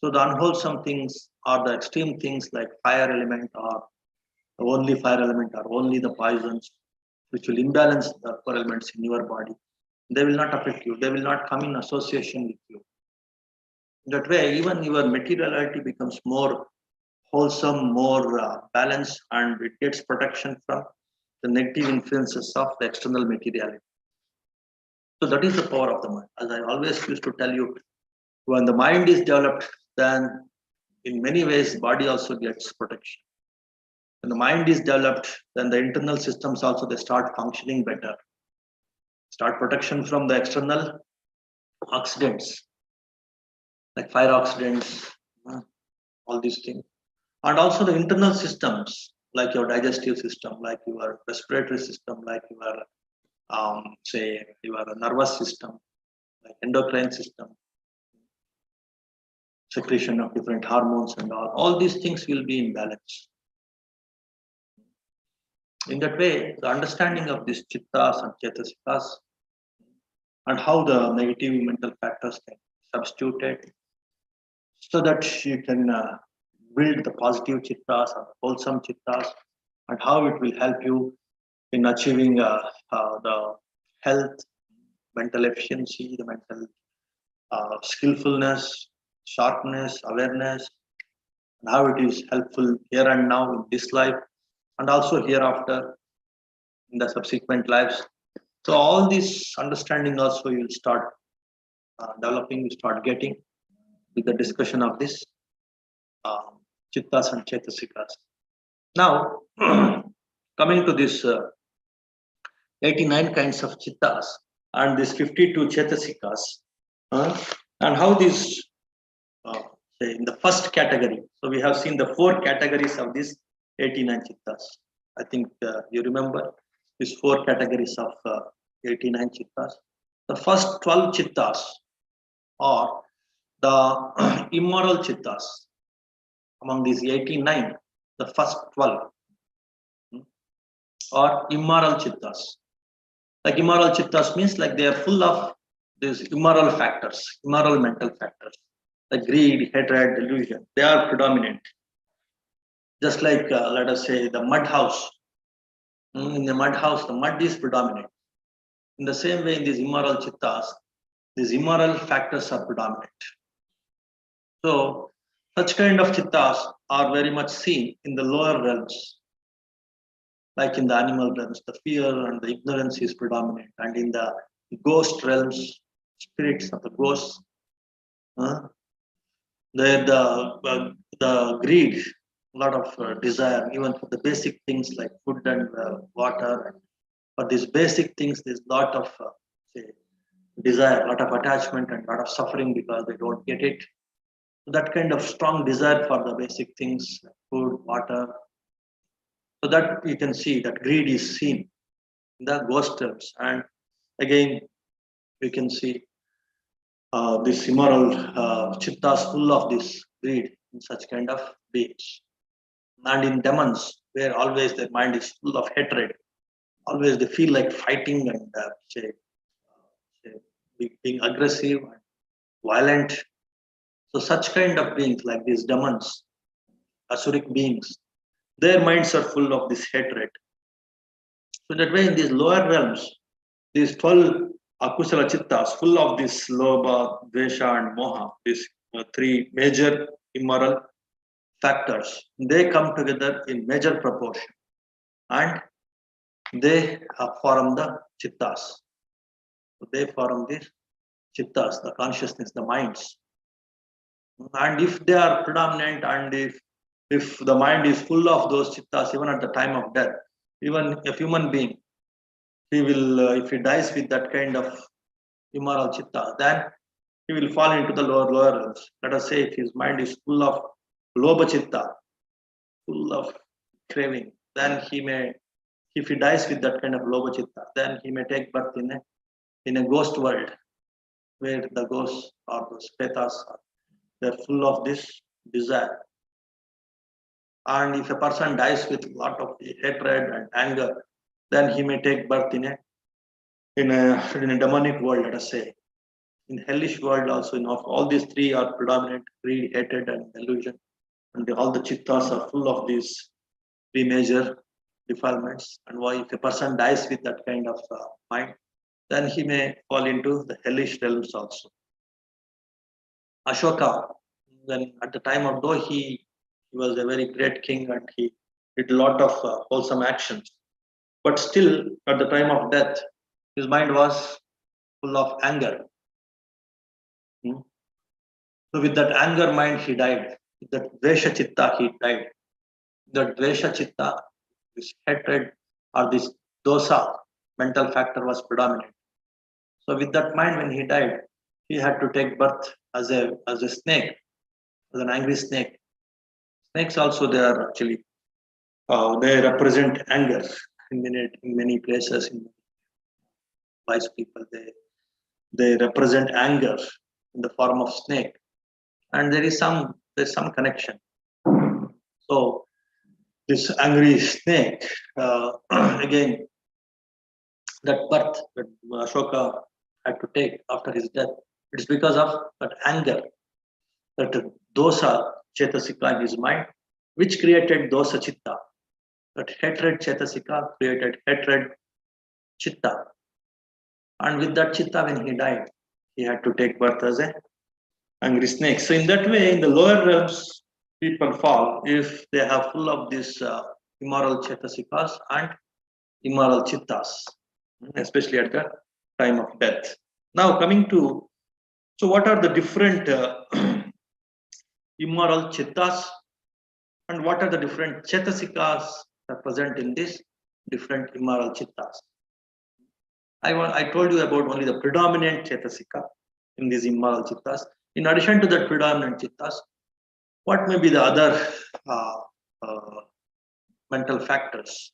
A: So the unwholesome things or the extreme things like fire element or only fire element or only the poisons, which will imbalance the other elements in your body, they will not affect you, they will not come in association with you. That way, even your materiality becomes more wholesome, more balanced, and it gets protection from the negative influences of the external materiality. So that is the power of the mind. As I always used to tell you, when the mind is developed, then in many ways, body also gets protection. When the mind is developed, then the internal systems also, they start functioning better. Start protection from the external accidents, like fire accidents, all these things. And also the internal systems, like your digestive system, like your respiratory system, like your say your nervous system, like endocrine system, secretion of different hormones and all these things will be in balance. In that way, the understanding of these chittas and cetasikas and how the negative mental factors can be substituted, so that you can build the positive chittas or wholesome chittas, and how it will help you in achieving the health, mental efficiency, the mental skillfulness, sharpness, awareness, and how it is helpful here and now in this life, and also hereafter in the subsequent lives. So all this understanding also you will start developing, you start getting with the discussion of this chittas and cetasikas. Now, coming to this 89 kinds of chittas and this 52 cetasikas, and how these, say in the first category, so we have seen the 4 categories of these 89 chittas. I think you remember these 4 categories of 89 chittas. The first 12 chittas are the immoral chittas. Among these 89, the first 12 are immoral chittas. Like immoral chittas means like they are full of these immoral factors, immoral mental factors, like greed, hatred, delusion. They are predominant. Just like let us say the mud house. In the mud house, the mud is predominant. In the same way, in these immoral chittas, these immoral factors are predominant. So such kind of chittas are very much seen in the lower realms, like in the animal realms, the fear and the ignorance is predominant, and in the ghost realms, spirits of the ghosts, The greed, a lot of desire, even for the basic things like food and water. For these basic things, there's a lot of say, desire, a lot of attachment, and a lot of suffering because they don't get it. So that kind of strong desire for the basic things, like food, water. So that you can see that greed is seen in the ghost terms. And again, we can see this immoral chittas full of this greed in such kind of beings. And in demons, where always their mind is full of hatred, always they feel like fighting and being aggressive and violent. So such kind of beings like these demons, asuric beings, their minds are full of this hatred. So that way in these lower realms, these 12 akusala chittas, full of this lobha, dvesha and moha, these three major immoral factors, they come together in major proportion and they form the chittas. So they form these chittas, the consciousness, the minds. And if they are predominant and if the mind is full of those chittas, even at the time of death, even a human being, he will, if he dies with that kind of immoral chitta, then he will fall into the lower realms. Let us say if his mind is full of lobha chitta, full of craving, then he may, if he dies with that kind of lobha chitta, then he may take birth in a ghost world where the ghosts or the pretas are, they're full of this desire. And if a person dies with a lot of hatred and anger, then he may take birth in a demonic world, let us say. In hellish world also, all these three are predominant: greed, hatred, and delusion. And all the chittas are full of these three major defilements. And why, if a person dies with that kind of mind, then he may fall into the hellish realms also. Ashoka, then at the time of though he was a very great king and he did a lot of wholesome actions, but still at the time of death, his mind was full of anger. So with that anger mind, he died. With that dvesha chitta, he died. The dvesha chitta, this hatred or this dosa, mental factor was predominant. So with that mind, when he died, he had to take birth as a snake, as an angry snake. Snakes also, they are actually they represent anger in many places. In wise people, they represent anger in the form of snake, and there's some connection. So this angry snake, again, that birth that Ashoka had to take after his death, it's because of that anger, that dosa Cetasika in his mind, which created dosa chitta. That hatred Cetasika created hatred chitta. And with that chitta, when he died, he had to take birth as a angry snake. So in that way, in the lower realms, people fall if they have full of these immoral Cetasikas and immoral chittas, especially at the time of death. Now coming to, so what are the different immoral chittas and what are the different Cetasikas that are present in this different immoral chittas? I told you about only the predominant Cetasika in these immoral chittas. In addition to that predominant chittas, what may be the other mental factors?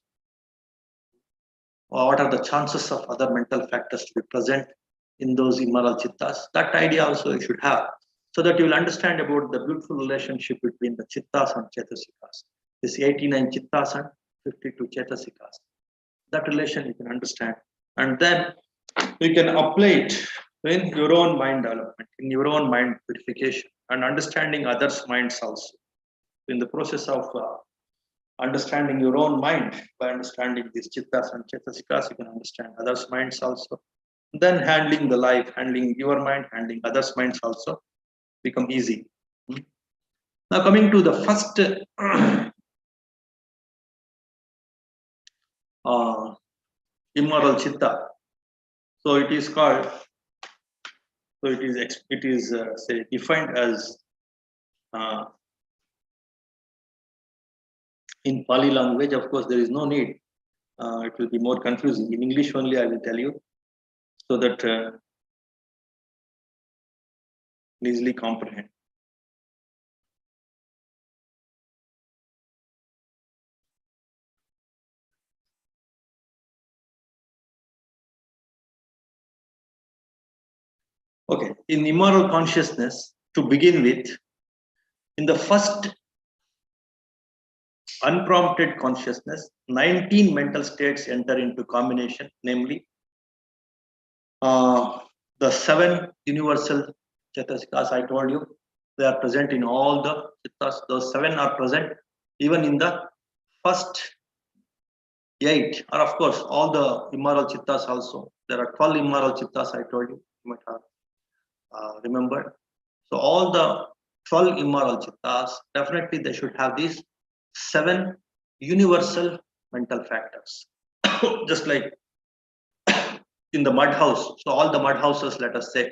A: Or what are the chances of other mental factors to be present in those immoral chittas? That idea also you should have, so that you will understand about the beautiful relationship between the chittas and Cetasikas. This 89 chittas and 52 Cetasikas. That relation you can understand. And then you can apply it in your own mind development, in your own mind purification, and understanding others' minds also. In the process of understanding your own mind, by understanding these chittas and Cetasikas, you can understand others' minds also. Then handling the life, handling your mind, handling others' minds also become easy. Now coming to the first immoral chitta. So it is called, so it is say defined as in Pali language, of course, there is no need. It will be more confusing. In English only, I will tell you, so that easily comprehend. Okay, in immoral consciousness, to begin with, in the first unprompted consciousness, 19 mental states enter into combination, namely the 7 universal Cetasikas I told you, they are present in all the Chittas. Those 7 are present even in the first 8, or of course, all the immoral Chittas also. There are 12 immoral Chittas I told you, you might have remembered. So all the 12 immoral Chittas, definitely they should have these 7 universal mental factors. Just like in the mud house. So all the mud houses, let us say,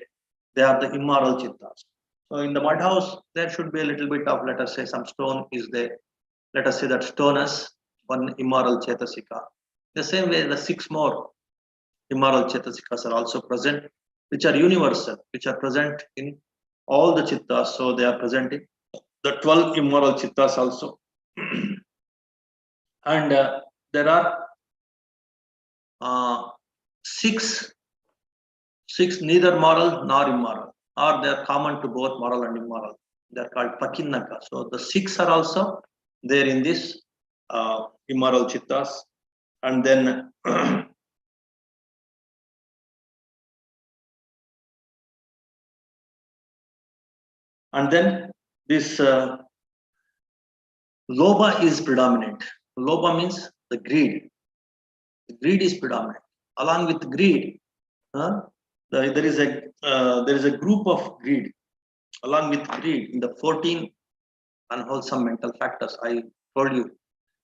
A: they are the immoral Chittas. So in the mud house, there should be a little bit of, let us say, some stone is there. Let us say that stone is one immoral Cetasika. The same way, the 6 more immoral Cetasikas are also present, which are universal, which are present in all the Chittas. So they are present in the 12 immoral Chittas also. And there are 6 neither moral nor immoral, or they are common to both moral and immoral. They are called pakinnaka. So the 6 are also there in this immoral Chittas. And then and then this Lobha is predominant. Lobha means the greed. The greed is predominant. Along with greed, there is a group of greed. Along with greed, in the 14 unwholesome mental factors I told you,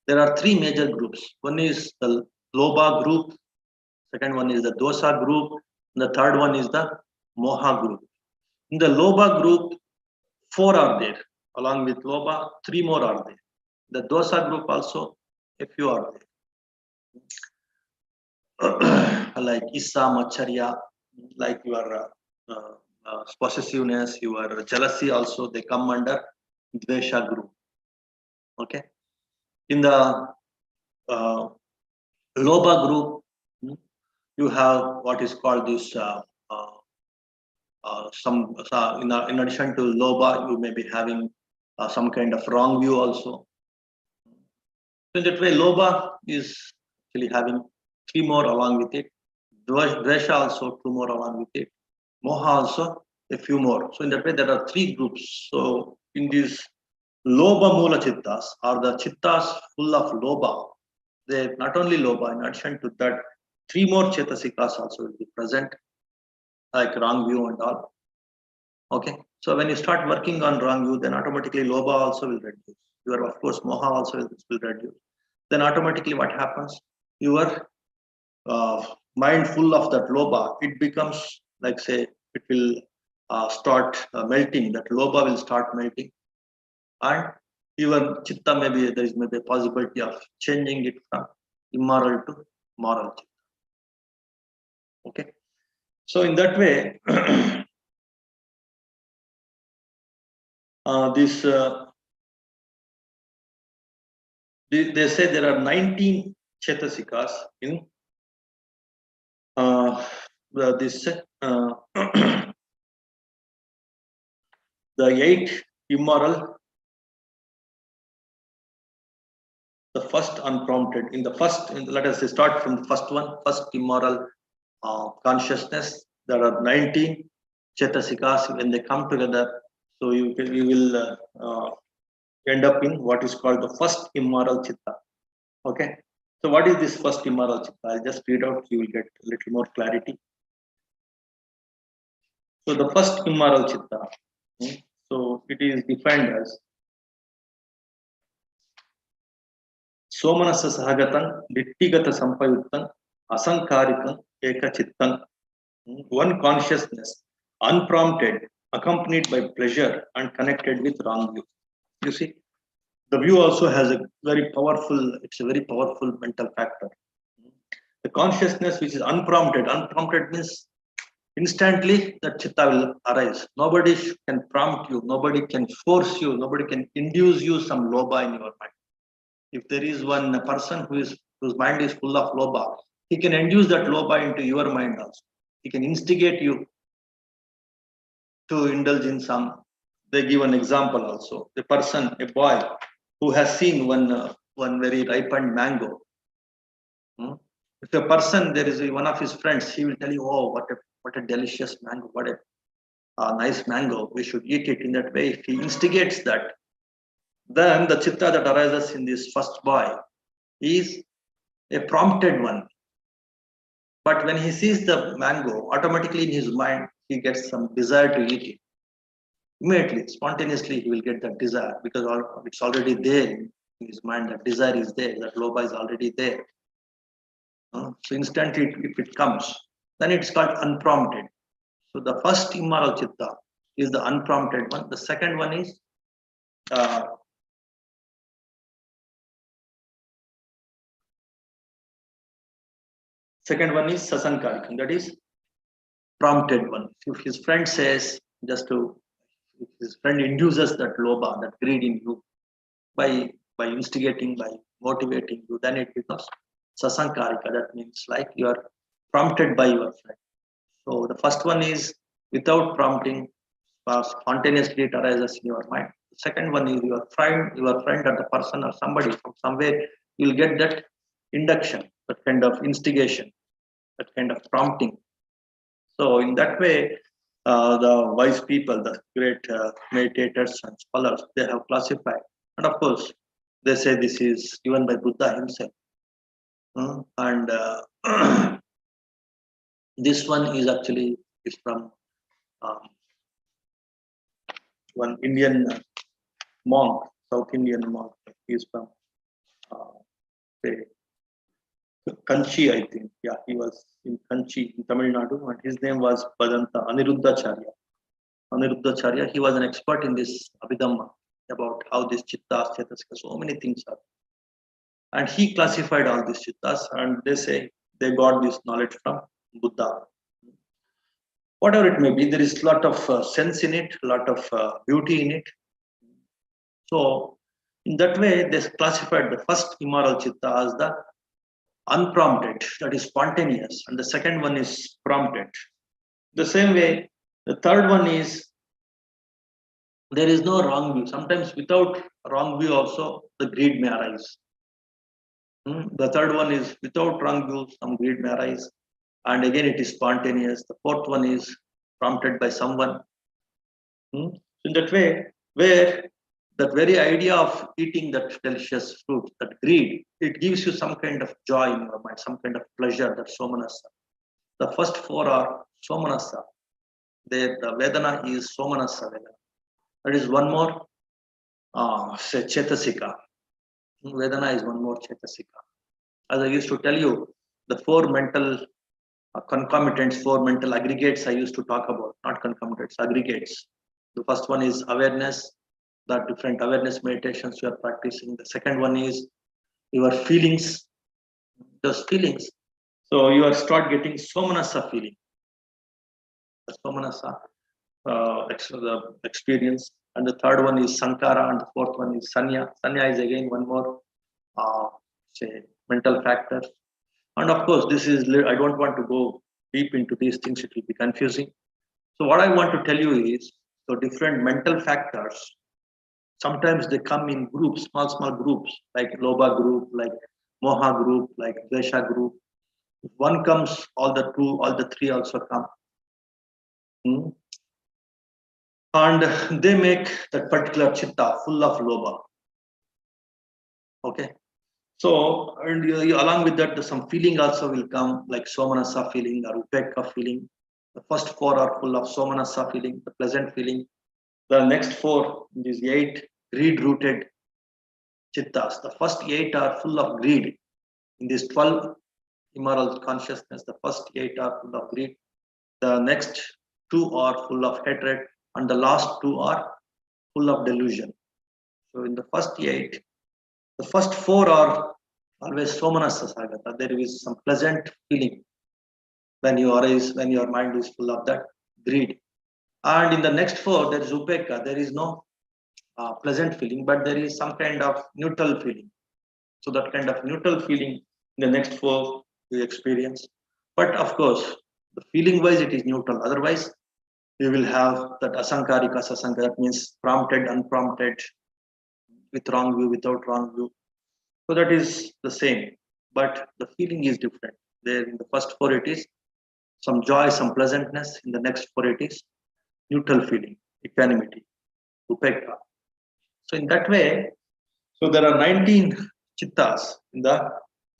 A: there are 3 major groups. One is the Lobha group, second one is the Dosa group, and the third one is the Moha group. In the Lobha group, 4 are there. Along with Lobha, 3 more are there. The Dosa group also, a few are there. Like Issa, Macharya, like your possessiveness, your jealousy also, they come under Dvesha group. Okay. In the Lobha group, you have what is called this in addition to Lobha, you may be having some kind of wrong view also. So in that way, Lobha is actually having 3 more along with it. Dvesha also 2 more along with it. Moha also a few more. So in that way, there are 3 groups. So in these Lobha Mula Chittas, or the Chittas full of Lobha, they not only Lobha, in addition to that, 3 more Cetasikas also will be present, like wrong view and all. Okay, so when you start working on wrong view, then automatically Lobha also will reduce. Your, of course, Moha also will reduce. Then automatically what happens? Your mind full of that Lobha, it becomes like, say, it will start melting. That Lobha will start melting, and your Chitta there is maybe a possibility of changing it from immoral to moral Chitta. Okay, so in that way, they say there are 19 Cetasikas in this the 8 immoral, the first unprompted. In the first, let us start from the first one, first immoral consciousness. There are 19 Cetasikas. When they come together, so you will end up in what is called the first immoral Chitta. Okay. So what is this first immoral Chitta? I'll just read out, you will get a little more clarity. So the first immoral Chitta, so it is defined as Somanasa Sahagatan, Dittigata Sampayuttan, Asankarikam, Ekachittan. One consciousness, unprompted, accompanied by pleasure and connected with wrong view. You see, the view also has a very powerful, it's a very powerful mental factor. The consciousness which is unprompted means instantly that chitta will arise. Nobody can prompt you, nobody can force you, nobody can induce you some lobha in your mind. If there is one person whose mind is full of lobha, he can induce that lobha into your mind also. He can instigate you to indulge in some. They give an example also. A person, a boy, who has seen one very ripened mango. If a person, there is one of his friends, he will tell you, "Oh, what a delicious mango! What a nice mango! We should eat it." In that way, if he instigates that, then the chitta that arises in this first boy is a prompted one. But when he sees the mango, automatically in his mind, he gets some desire to eat it. Immediately, spontaneously, he will get that desire because it's already there in his mind. That desire is there, that lobha is already there. So instantly, if it comes, then it's called unprompted. So the first immoral chitta is the unprompted one. The second one is uh, sasankarika. That is prompted one. If his friend says, if his friend induces that lobha, that greed in you, by instigating, by motivating you, then it becomes sasankarika. That means like you are prompted by your friend. So the first one is without prompting, spontaneously it arises in your mind. The second one is your friend or the person or somebody from somewhere, you'll get that induction, that kind of instigation, that kind of prompting. So in that way, the wise people, the great meditators and scholars, they have classified. And of course, they say this is given by Buddha himself. And this one is actually is from um, one Indian monk, South Indian monk. He is from say Kanchi, I think. Yeah, he was in Kanchi, in Tamil Nadu, and his name was Bhadanta Aniruddhacharya. Aniruddhacharya, he was an expert in this Abhidhamma about how this chittas, cetasika, so many things are. And he classified all these chittas, and they say they got this knowledge from Buddha. Whatever it may be, there is a lot of sense in it, a lot of beauty in it. So, in that way, they classified the first immoral chitta as the unprompted, that is spontaneous, and the second one is prompted. The same way, the third one is there is no wrong view. Sometimes without wrong view also the greed may arise. The third one is without wrong view, some greed may arise. And again it is spontaneous. The fourth one is prompted by someone. In that way, where that very idea of eating that delicious fruit, that greed, it gives you some kind of joy in your mind, some kind of pleasure, that somanasa. The first four are somanasa. The Vedana is somanasa Vedana. That is one more, say, Cetasika. Vedana is one more Cetasika. As I used to tell you, the four mental concomitants, four mental aggregates I used to talk about, not concomitants, aggregates. The first one is awareness, the different awareness meditations you are practicing. The second one is your feelings, those feelings. So you are start getting somanasa feeling. The somanasa the experience. And the third one is sankara, and the fourth one is sanya. Sanya is again one more say mental factor. And of course, this is I don't want to go deep into these things, it will be confusing. So what I want to tell you is, so different mental factors, sometimes they come in groups, small groups, like Loba group, like Moha group, like Dvesha group. If one comes, all the three also come. And they make that particular chitta full of Loba. Okay. So, and along with that, some feeling also will come, like Somanasa feeling or Upekka feeling. The first four are full of Somanasa feeling, the pleasant feeling. The next four, these 8 greed-rooted chittas. The first 8 are full of greed. In these 12 immoral consciousness, the first 8 are full of greed. The next 2 are full of hatred. and the last two are full of delusion. So in the first 8, the first 4 are always Somanasa Sagata. There is some pleasant feeling when you arise, when your mind is full of that greed. And in the next 4, there is Upeka. There is no pleasant feeling, but there is some kind of neutral feeling. So that kind of neutral feeling in the next 4 we experience. But of course, the feeling wise it is neutral. Otherwise, you will have that asankarika sasanka, that means prompted, unprompted, with wrong view, without wrong view. So that is the same, but the feeling is different. There in the first 4 it is some joy, some pleasantness. In the next 4 it is neutral feeling, equanimity, upekka. So in that way, so there are 19 chittas in the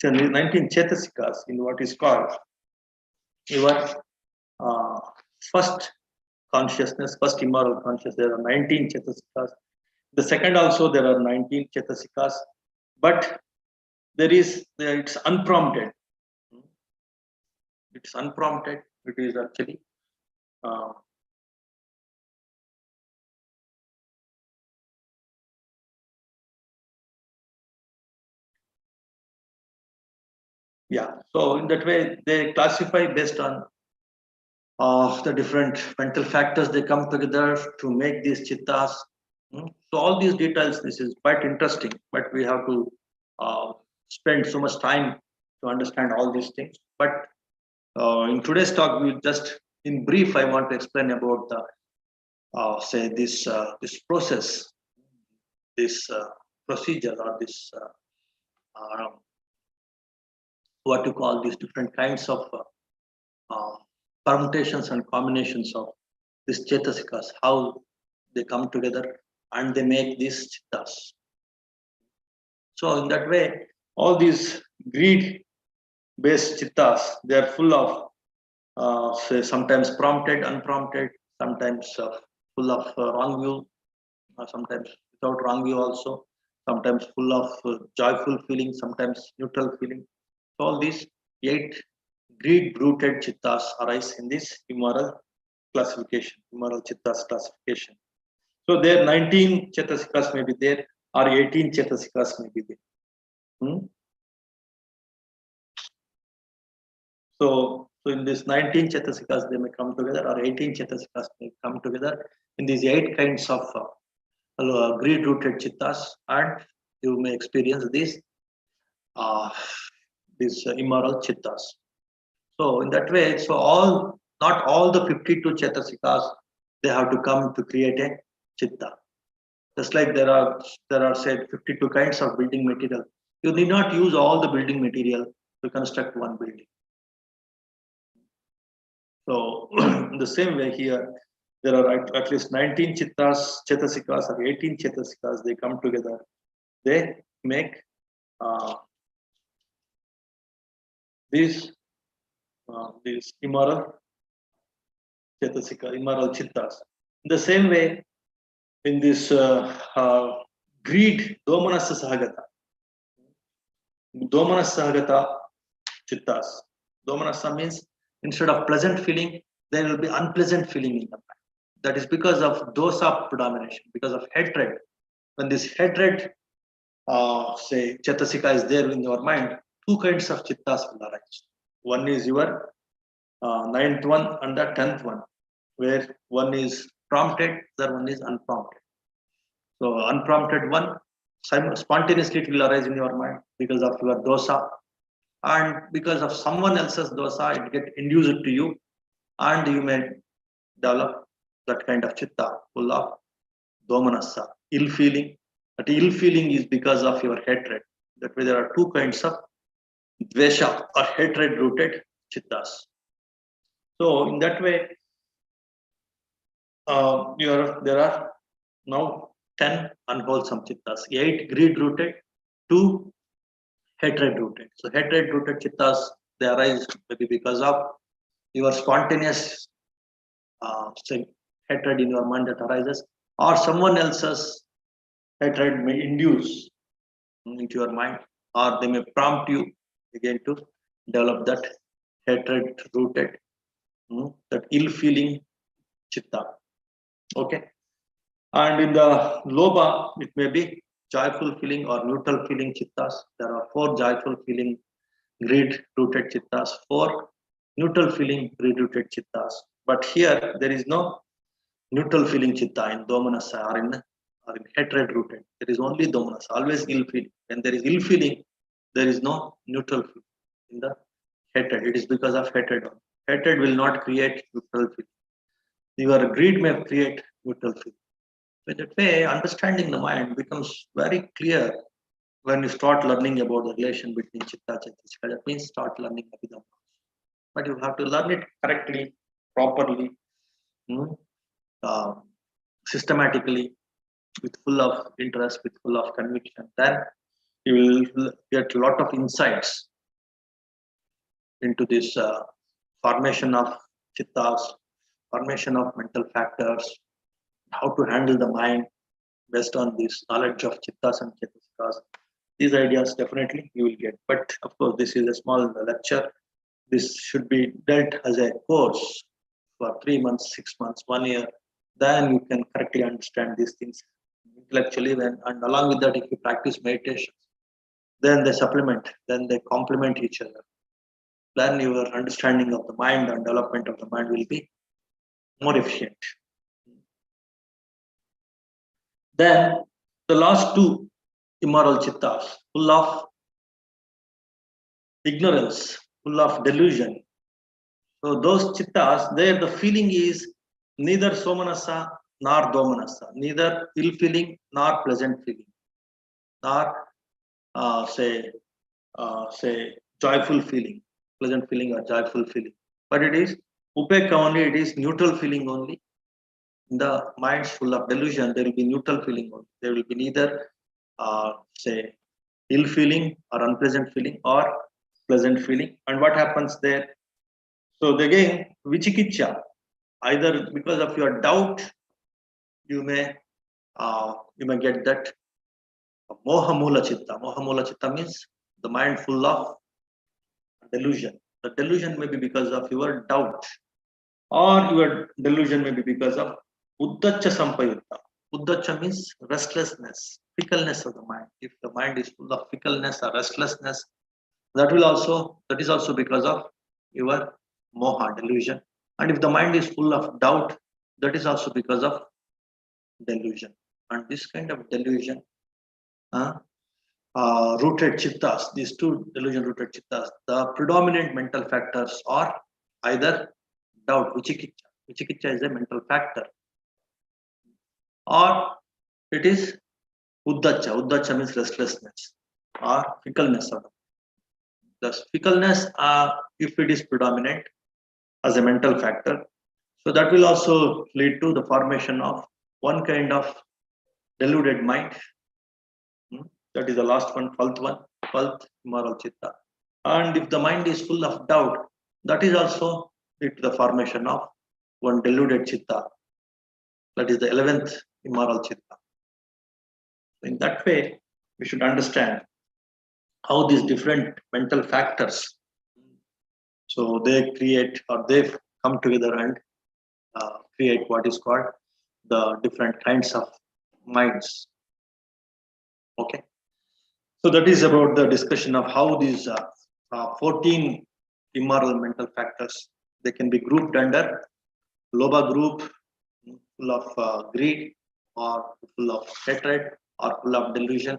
A: 19 chetasikas in what is called your first consciousness, first immoral consciousness. There are 19 chetasikas. The second also there are 19 chetasikas, but it's unprompted. It's unprompted. It is actually yeah. So in that way, they classify based on the different mental factors. They come together to make these chittas. So all these details, this is quite interesting, but we have to spend so much time to understand all these things. But in today's talk, we just in brief, I want to explain about the say this this process, this procedure, or this what you call these different kinds of permutations and combinations of these chetasikas, how they come together and they make these chittas. So in that way, all these greed-based chittas, they are full of say sometimes prompted, unprompted, sometimes full of wrong view, sometimes without wrong view also, sometimes full of joyful feeling, sometimes neutral feeling. So all these 8 greed-rooted chittas arise in this immoral classification, immoral chittas classification. So there 19 chetasikas may be there, or 18 chetasikas may be there. So in this 19 chetasikas, they may come together, or 18 chetasikas may come together in these 8 kinds of greed-rooted chittas, and you may experience these immoral chittas. So in that way, so not all the 52 chetasikas, they have to come to create a chitta. Just like there are said 52 kinds of building material. You need not use all the building material to construct one building. So in the same way here, there are at least 19 chetasikas or 18 chetasikas. They come together. They make these immoral chetasika, immoral chittas. In the same way, in this greed, domanasa sahagata chittas. Domanasa means instead of pleasant feeling, there will be unpleasant feeling in the mind. That is because of dosa predomination, because of hatred. When this hatred, say, chetasika is there in your mind, 2 kinds of chittas will arise. One is your 9th one and the 10th one, where one is prompted, the other one is unprompted. So unprompted one, spontaneously it will arise in your mind because of your dosa, and because of someone else's dosa, it get induced to you, and you may develop that kind of chitta full of domanassa, ill feeling. That ill feeling is because of your hatred. That way, there are 2 kinds of dvesha or hatred rooted chittas. So in that way, there are now 10 unwholesome chittas, 8 greed rooted, 2 hatred rooted. So hatred rooted chittas, they arise maybe because of your spontaneous say, hatred in your mind that arises, or someone else's hatred may induce into your mind, or they may prompt you again to develop that hatred rooted, that ill feeling chitta. Okay. And in the Loba, it may be joyful feeling or neutral feeling chittas. There are 4 joyful feeling greed rooted chittas, 4 neutral feeling greed rooted chittas. But here there is no neutral feeling chitta in domanassa or in hatred rooted. There is only domanassa, always ill feeling. When there is ill feeling, there is no neutral feeling in the hatred. It is because of hatred. Hatred will not create neutral feeling. Your greed may create neutral feeling. So that way, understanding the mind becomes very clear when you start learning about the relation between Chitta and Cetasika. That means start learning Abhidhamma. But you have to learn it correctly, properly, mm, uh, systematically, with full of interest, with full of conviction. Then you will get a lot of insights into this formation of chittas, formation of mental factors, how to handle the mind based on this knowledge of chittas and chetasikas. These ideas definitely you will get. But of course, this is a small lecture. This should be dealt as a course for 3 months, 6 months, 1 year. Then you can correctly understand these things intellectually. Then, and along with that, if you practice meditation, then they supplement, then they complement each other. Then your understanding of the mind and development of the mind will be more efficient. Then the last 2 immoral chittas, full of ignorance, full of delusion. So those chittas, there the feeling is neither somanasa nor domanasa, neither ill feeling nor pleasant feeling, nor say joyful feeling, pleasant feeling or joyful feeling. But it is upeka only, it is neutral feeling only. In the minds full of delusion, there will be neutral feeling only. There will be neither say ill feeling or unpleasant feeling or pleasant feeling. And what happens there? So again, vichikicha, either because of your doubt, you may get that moha mula chitta. Moha mula chitta means the mind full of delusion. The delusion may be because of your doubt, or your delusion may be because of uddacha sampayutta. Uddacha means restlessness, fickleness of the mind. If the mind is full of fickleness or restlessness, that is also because of your moha delusion. And if the mind is full of doubt, that is also because of delusion. And this kind of delusion, uh, rooted chittas, these 2 delusion rooted chittas, the predominant mental factors are either doubt, vichikicha. Vichikicha is a mental factor, or it is uddacha. Uddacha means restlessness or fickleness of the fickleness, if it is predominant as a mental factor. So that will also lead to the formation of one kind of deluded mind. That is the last one, 12th immoral chitta. And if the mind is full of doubt, that is also lead to the formation of one deluded chitta. That is the 11th immoral chitta. In that way, we should understand how these different mental factors, so they create or they come together and create what is called the different kinds of minds. Okay. So that is about the discussion of how these 14 immoral mental factors, they can be grouped under Loba group, full of greed or full of hatred or full of delusion.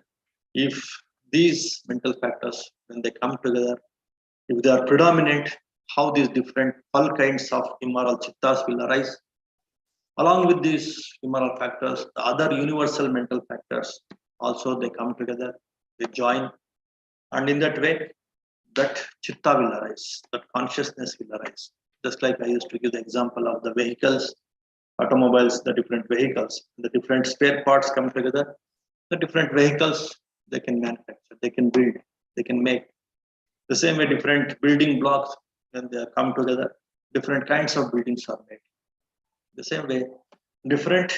A: If these mental factors, when they come together, if they are predominant, how these different all kinds of immoral chittas will arise. Along with these immoral factors, the other universal mental factors also they come together, they join, and in that way, that chitta will arise, that consciousness will arise. Just like I used to give the example of the vehicles, automobiles, the different vehicles, the different spare parts come together, the different vehicles they can manufacture, they can build, they can make. The same way, different building blocks, when they come together, different kinds of buildings are made. The same way, different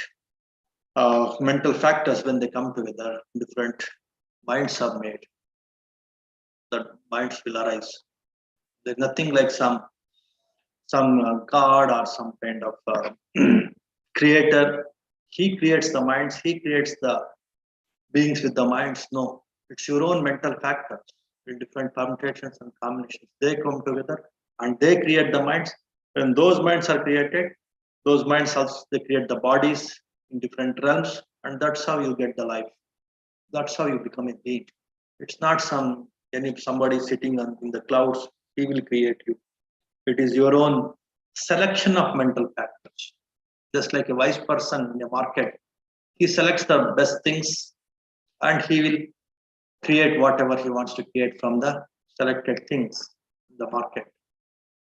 A: mental factors, when they come together, different minds are made. That minds will arise. There's nothing like some god or some kind of creator. He creates the minds, he creates the beings with the minds. No, it's your own mental factors in different permutations and combinations. They come together and they create the minds. When those minds are created, those minds also they create the bodies in different realms, and that's how you get the life. That's how you become a being. It's not somebody sitting in the clouds, he will create you. It is your own selection of mental factors. Just like a wise person in a market, he selects the best things and he will create whatever he wants to create from the selected things in the market.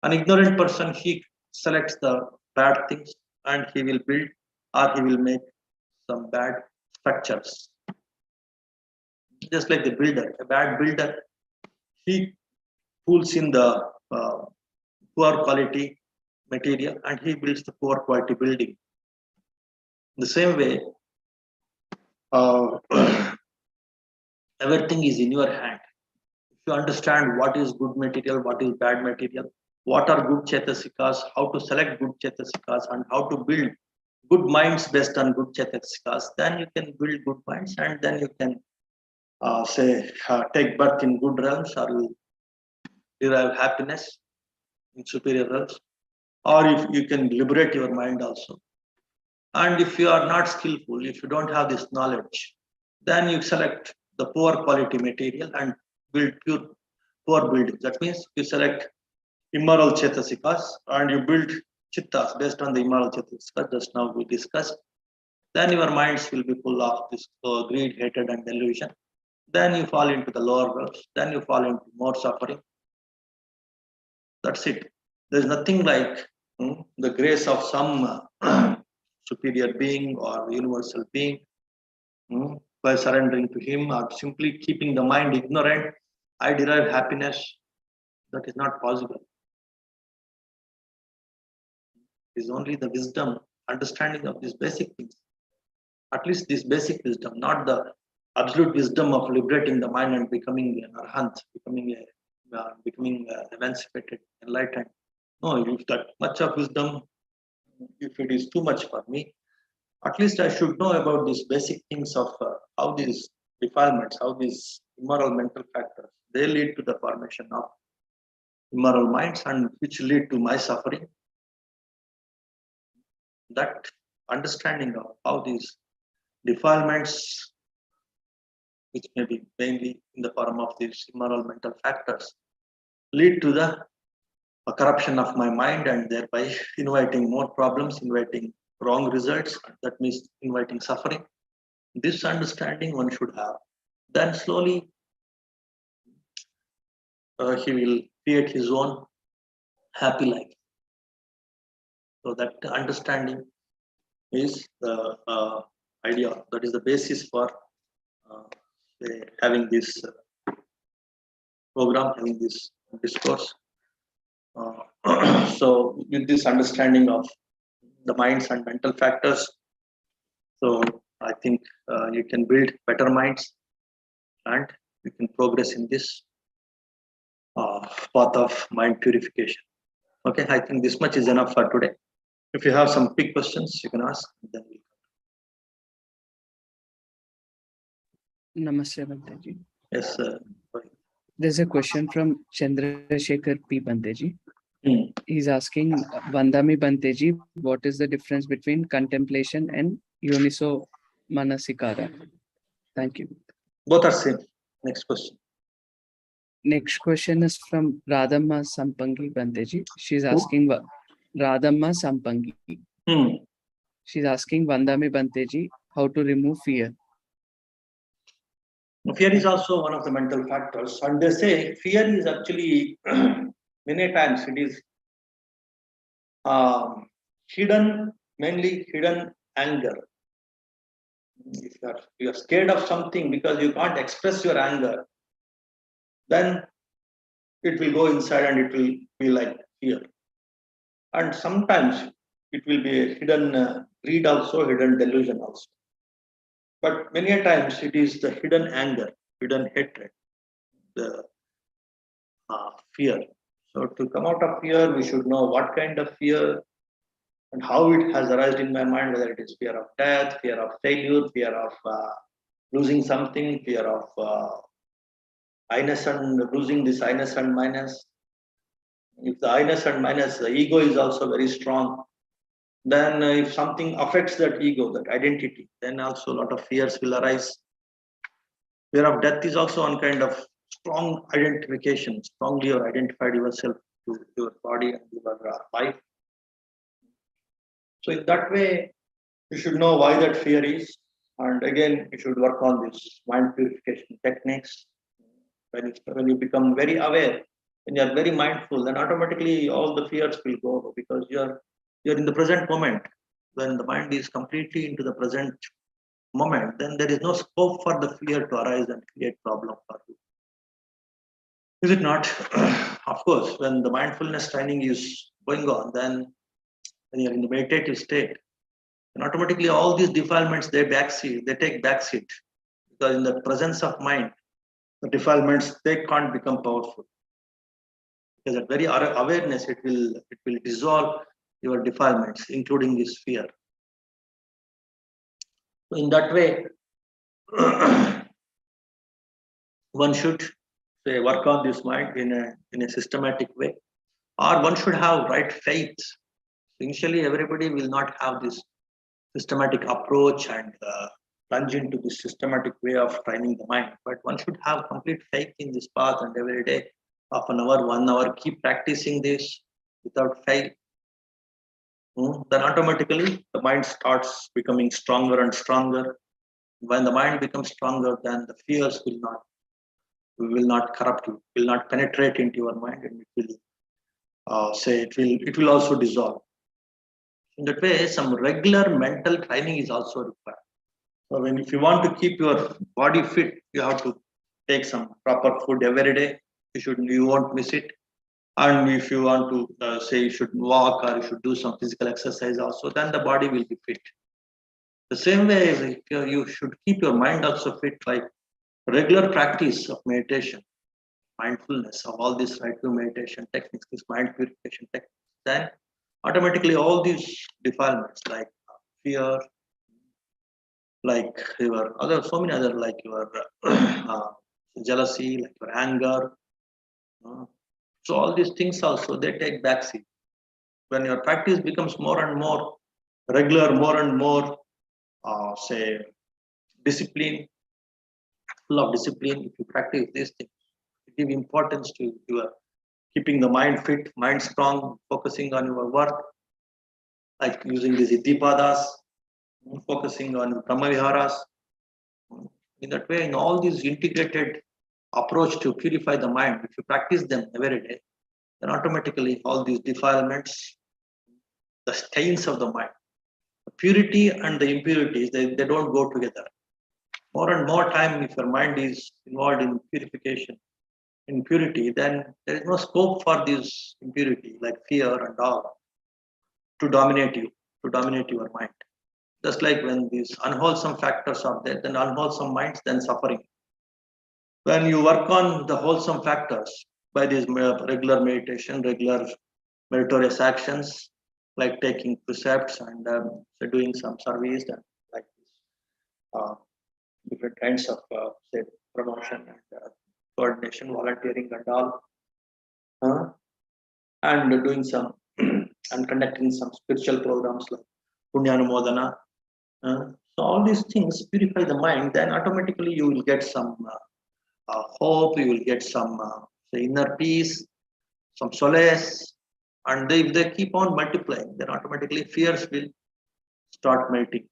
A: An ignorant person, he selects the bad things and he will build or he will make some bad structures. Just like the builder, a bad builder, he pulls in the poor quality material and he builds the poor quality building. The same way, uh, everything is in your hand. If you understand what is good material, what is bad material, what are good chetasikas, how to select good chetasikas, and how to build good minds based on good chetasikas, then you can build good minds and then you can take birth in good realms or you derive happiness in superior realms, or if you can liberate your mind also. And if you are not skillful, if you don't have this knowledge, then you select the poor quality material and build poor buildings. That means you select immoral chetasikas and you build chittas based on the immoral chetasikas just now we discussed. Then your minds will be full of this greed, hatred, and delusion. Then you fall into the lower worlds. Then you fall into more suffering. That's it. There's nothing like the grace of some superior being or universal being by surrendering to him or simply keeping the mind ignorant. I derive happiness. That is not possible. It is only the wisdom, understanding of these basic things. At least this basic wisdom, not the absolute wisdom of liberating the mind and becoming an arhat, becoming emancipated, enlightened. No, if that much of wisdom, if it is too much for me, at least I should know about these basic things of how these defilements, how these immoral mental factors, they lead to the formation of immoral minds and which lead to my suffering. That understanding of how these defilements, which may be mainly in the form of these immoral mental factors, lead to the corruption of my mind and thereby inviting more problems, inviting wrong results, that means inviting suffering. This understanding one should have. Then slowly he will create his own happy life. So that understanding is the idea, that is the basis for having this program, having this discourse. So with this understanding of the minds and mental factors, so I think you can build better minds and you can progress in this path of mind purification. Okay, I think this much is enough for today. If you have some big questions, you can ask. Then
B: Namaste, Banteji.
A: yes.
B: There's a question from Chandrasekhar P. Banteji. He's asking Vandami Banteji, what is the difference between contemplation and Yoniso Manasikara? Thank you.
A: Both are same. Next question.
B: Next question is from Radhamma Sampangi Banteji. She's asking Radhamma Sampangi. She's asking Vandami Banteji how to remove fear.
A: Fear is also one of the mental factors, and they say fear is actually many times it is hidden, mainly hidden anger. If you are scared of something because you can't express your anger, then it will go inside and it will be like fear. And sometimes it will be a hidden greed also, hidden delusion also. But many a times it is the hidden anger, hidden hatred, the fear. So to come out of fear, we should know what kind of fear and how it has arisen in my mind, whether it is fear of death, fear of failure, fear of losing something, fear of losing this inus and minus. If the inus and minus, the ego is also very strong, then if something affects that ego, that identity, then also a lot of fears will arise. Fear of death is also one kind of strong identification, strongly you identified yourself to your body and your life. So in that way, you should know why that fear is, and again, you should work on this mind purification techniques. When you become very aware, when you are very mindful, then automatically all the fears will go because you're in the present moment. When the mind is completely into the present moment, then there is no scope for the fear to arise and create problem for you. Is it not? Of course, when the mindfulness training is going on, then when you're in the meditative state, then automatically all these defilements they take backseat because in the presence of mind, the defilements they can't become powerful because at very awareness it will dissolve your defilements, including this fear. So in that way, one should say work on this mind in a systematic way, or one should have right faith. Initially, everybody will not have this systematic approach and plunge into this systematic way of training the mind. But one should have complete faith in this path, and every day, half an hour, 1 hour, keep practicing this without fail. Then automatically the mind starts becoming stronger and stronger. When the mind becomes stronger, then the fears will not corrupt you, will not penetrate into your mind, and it will it will also dissolve. In that way, some regular mental training is also required. So when if you want to keep your body fit, you have to take some proper food every day. You won't miss it. And if you want to say you should walk or you should do some physical exercise also, then the body will be fit. The same way, you should keep your mind also fit, like regular practice of meditation, mindfulness of all these right to meditation techniques, this mind purification techniques. Then automatically all these defilements like fear, like your other so many other like your jealousy, like your anger. So all these things also they take backseat. When your practice becomes more and more regular, more and more say discipline, full of discipline, if you practice these things, you give importance to your keeping the mind fit, mind strong, focusing on your work, like using these iddhipadas, focusing on brahmaviharas. In that way, in all these integrated approach to purify the mind, if you practice them every day, then automatically all these defilements, the stains of the mind, the purity and the impurities, they don't go together. More and more time, if your mind is involved in purification, in purity, then there is no scope for this impurity like fear and all to dominate you, to dominate your mind. Just like when these unwholesome factors are there, then unwholesome minds, then suffering. When you work on the wholesome factors by this regular meditation, regular meritorious actions, like taking precepts and doing some service and like this, different kinds of say promotion and coordination, volunteering and all, and doing some and conducting some spiritual programs like Punyanumodana. So all these things purify the mind, then automatically you will get some hope, you will get some inner peace, some solace, and if they keep on multiplying, then automatically fears will start melting.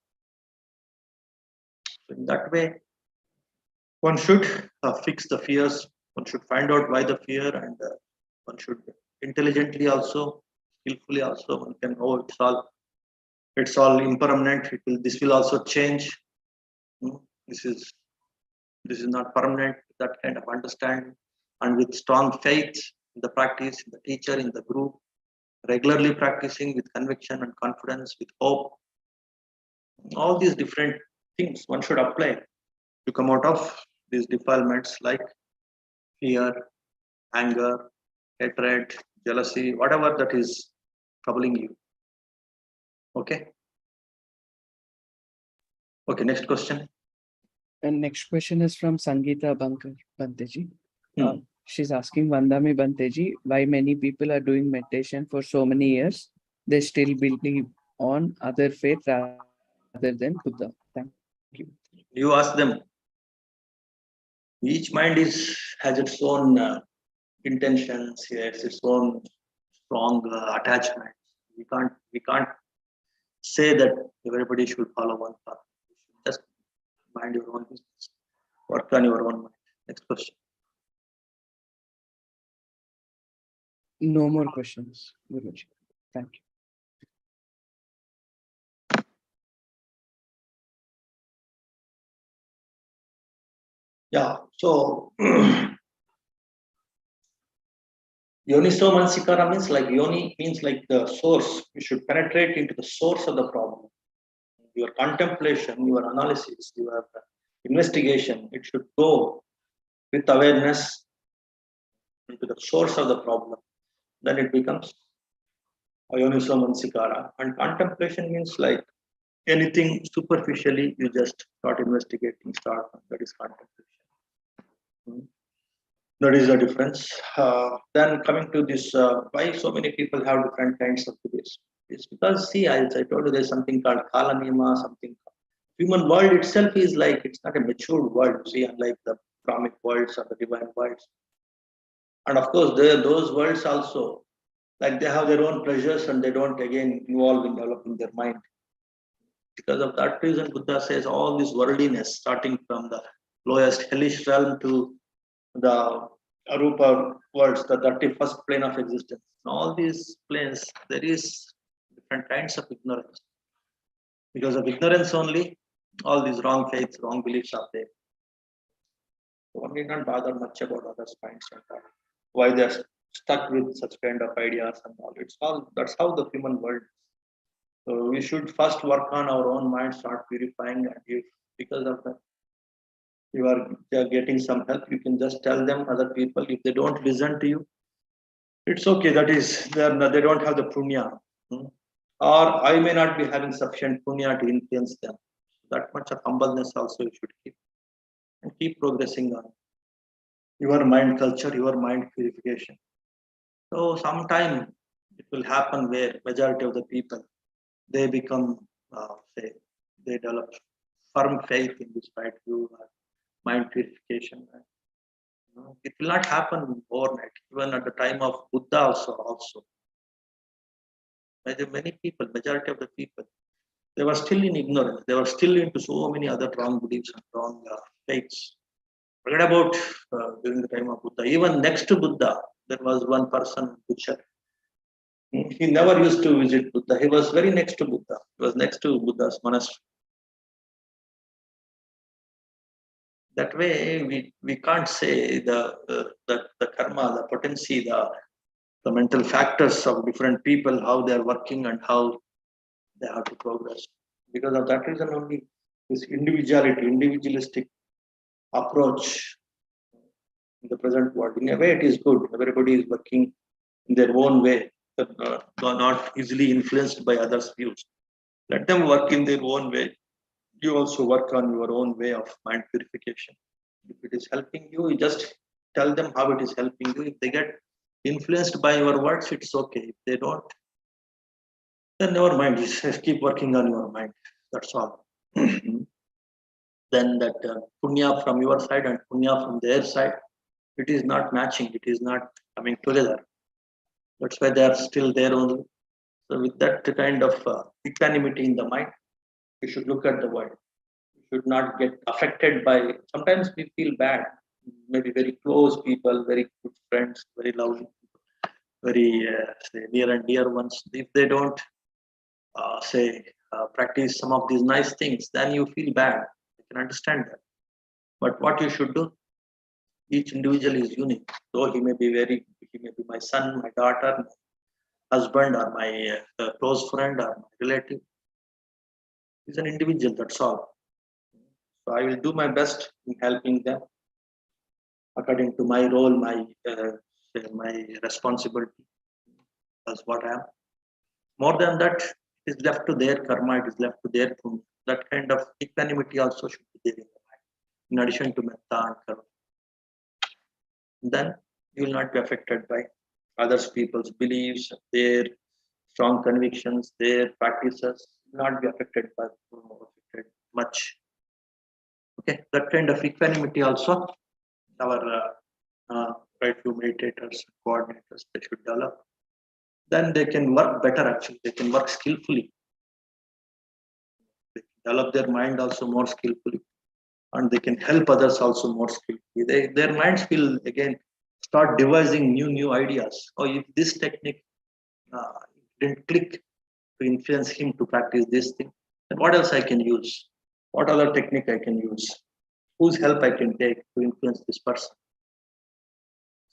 A: So in that way, one should fix the fears. One should find out why the fear, and one should intelligently also, skillfully also. One can know it's all impermanent. This will also change. This is not permanent. That kind of understanding, and with strong faith in the practice, in the teacher, in the group, regularly practicing with conviction and confidence, with hope. All these different things one should apply to come out of these defilements like fear, anger, hatred, jealousy, whatever that is troubling you. Okay. Okay, next question.
B: And next question is from Sangeeta Banteji.
A: Hmm.
B: She's asking Vandami Banteji, why many people are doing meditation for so many years, they still believe on other faith rather than Buddha. Thank you.
A: You ask them. Each mind has its own intentions, has its own strong attachments. We can't say that everybody should follow one path. You should just mind your own business. Work on your own mind. Next question.
B: No more questions, Guruji. Thank you.
A: Yeah. So Yoniso Mansikara means like Yoni means like the source. You should penetrate into the source of the problem. Your contemplation, your analysis, your investigation, it should go with awareness into the source of the problem. Then it becomes Ayoniso Mansikara. And contemplation means like anything superficially, you just start investigating, that is contemplation. That is the difference. Then coming to this, why so many people have different kinds of beliefs? It's because, see, as I told you, there's something called Kalanima, something. Human world itself is like, it's not a matured world, see, unlike the Brahmic worlds or the divine worlds. And of course, those worlds also, like they have their own pleasures and they don't again involve in developing their mind. Because of that reason, Buddha says all this worldliness, starting from the lowest hellish realm to the Arupa worlds, the 31st plane of existence. In all these planes, there is different kinds of ignorance. Because of ignorance only, all these wrong faiths, wrong beliefs are there. So one need not bother much about others' minds and why they're stuck with such kind of ideas and all. It's all that's how the human world. So we should first work on our own mind, start purifying, and if because of that they are getting some help, you can just tell them other people. If they don't listen to you, it's okay. That is, they don't have the punya, or I may not be having sufficient punya to influence them. That much of humbleness also you should keep and keep progressing on your mind culture, your mind purification. So sometime it will happen where majority of the people they become say they develop firm faith in this right view, mind purification. It will not happen overnight. Even at the time of Buddha also many people, majority of the people, they were still in ignorance. They were still into so many other wrong beliefs and wrong faiths. Forget about during the time of Buddha. Even next to Buddha, there was one person, Buddha. He never used to visit Buddha. He was very next to Buddha. He was next to Buddha's monastery. That way, we can't say the karma, the potency, the mental factors of different people, how they are working and how they have to progress. Because of that reason only, this individualistic approach in the present world. In a way, it is good. Everybody is working in their own way, not easily influenced by others' views. Let them work in their own way. You also work on your own way of mind purification. If it is helping you, you just tell them how it is helping you. If they get influenced by your words, it's okay. If they don't, then never mind. Just keep working on your mind. That's all. Then that punya from your side and punya from their side, it is not matching. It is not coming together. That's why they are still there only. So with that kind of equanimity in the mind, you should look at the world. You should not get affected by. Sometimes we feel bad. Maybe very close people, very good friends, very lovely people, very say near and dear ones. If they don't say practice some of these nice things, then you feel bad. I can understand that. But what you should do, each individual is unique. Though he may be my son, my daughter, my husband, or my close friend, or my relative. He's an individual. That's all. So I will do my best in helping them according to my role, my responsibility. That's what I am. More than that, It is left to their karma, it is left to their punya. That kind of equanimity also should be there in the mind, in addition to metta and karma. Then you will not be affected by others people's beliefs, their strong convictions, their practices, not be affected by affected much. Okay, that kind of equanimity also our right to meditators, coordinators, they should develop. Then they can work better actually, they can work skillfully. They can develop their mind also more skillfully, and they can help others also more skillfully. Their minds will again start devising new ideas. Or if this technique didn't click to influence him to practice this thing, then what else I can use? What other technique I can use? Whose help I can take to influence this person?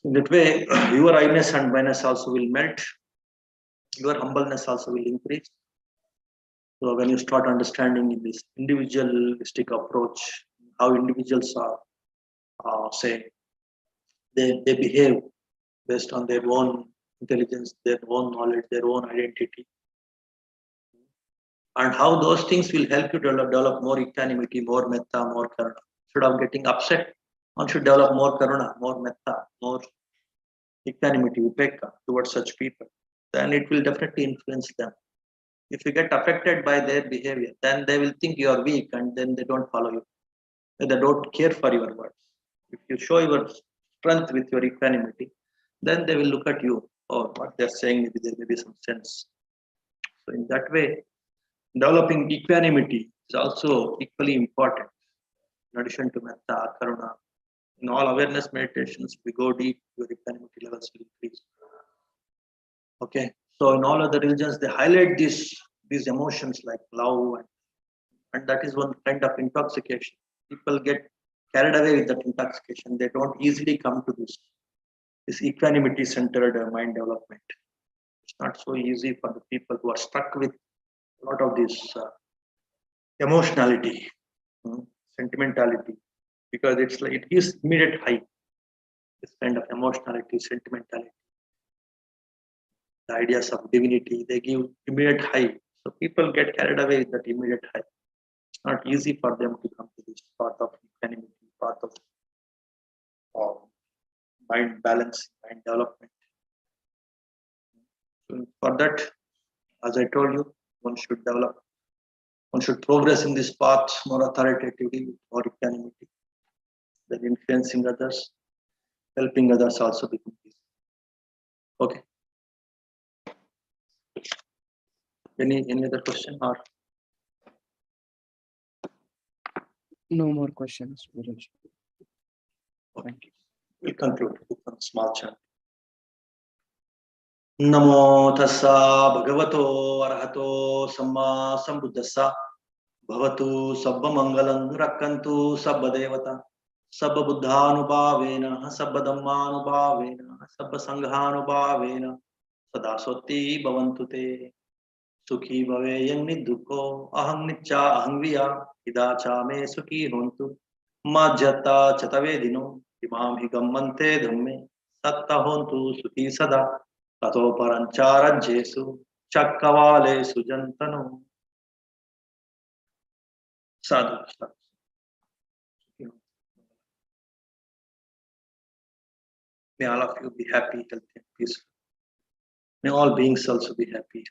A: In that way, your I-ness and minus also will melt. Your humbleness also will increase. So when you start understanding in this individualistic approach, how individuals are say they behave based on their own intelligence, their own knowledge, their own identity, and how those things will help you develop more equanimity, more metta, more karuna. Instead of getting upset, one should develop more karuna, more metta, more equanimity, upekka towards such people. Then it will definitely influence them. If you get affected by their behavior, then they will think you are weak and then they don't follow you. They don't care for your words. If you show your strength with your equanimity, then they will look at you. Oh, what they're saying, maybe there may be some sense. So in that way, developing equanimity is also equally important. In addition to metta, karuna, in all awareness meditations, we go deep, your equanimity levels will increase. Okay, so in all other religions, they highlight these emotions like love, and that is one kind of intoxication. People get carried away with that intoxication. They don't easily come to this equanimity centered mind development. It's not so easy for the people who are stuck with a lot of this emotionality, sentimentality, because it's like it gives immediate high. This kind of emotionality, sentimentality, the ideas of divinity, they give immediate high. So people get carried away with that immediate high. It's not easy for them to come to this path of equanimity, path of mind balance, mind development. So for that, as I told you, one should develop, one should progress in this path more authoritatively, more equanimity, then influencing others, helping others also become easy. Okay. Any other question or?
B: No more questions, Guruji.
A: Thank you. We'll conclude with a small chant. Namo tassa bhagavato arahato samma sambuddhassa bhavatu sabba mangalam rakkantu sabba devata sabba buddhanubhavena sabba dhammanubhavena sabba sanghanubhavena sada sotti bhavantu te sukhi bhaveyan nidukho aham nicca aham viya hidacha me sukhi hontu majjata chatavedino imam hi gammante dhamme satta hontu sukhi sada tato parancharanjesu chakkavalesu jantano. Sadhu, sadhu. May all of you be happy, healthy, and peaceful. May all beings also be happy,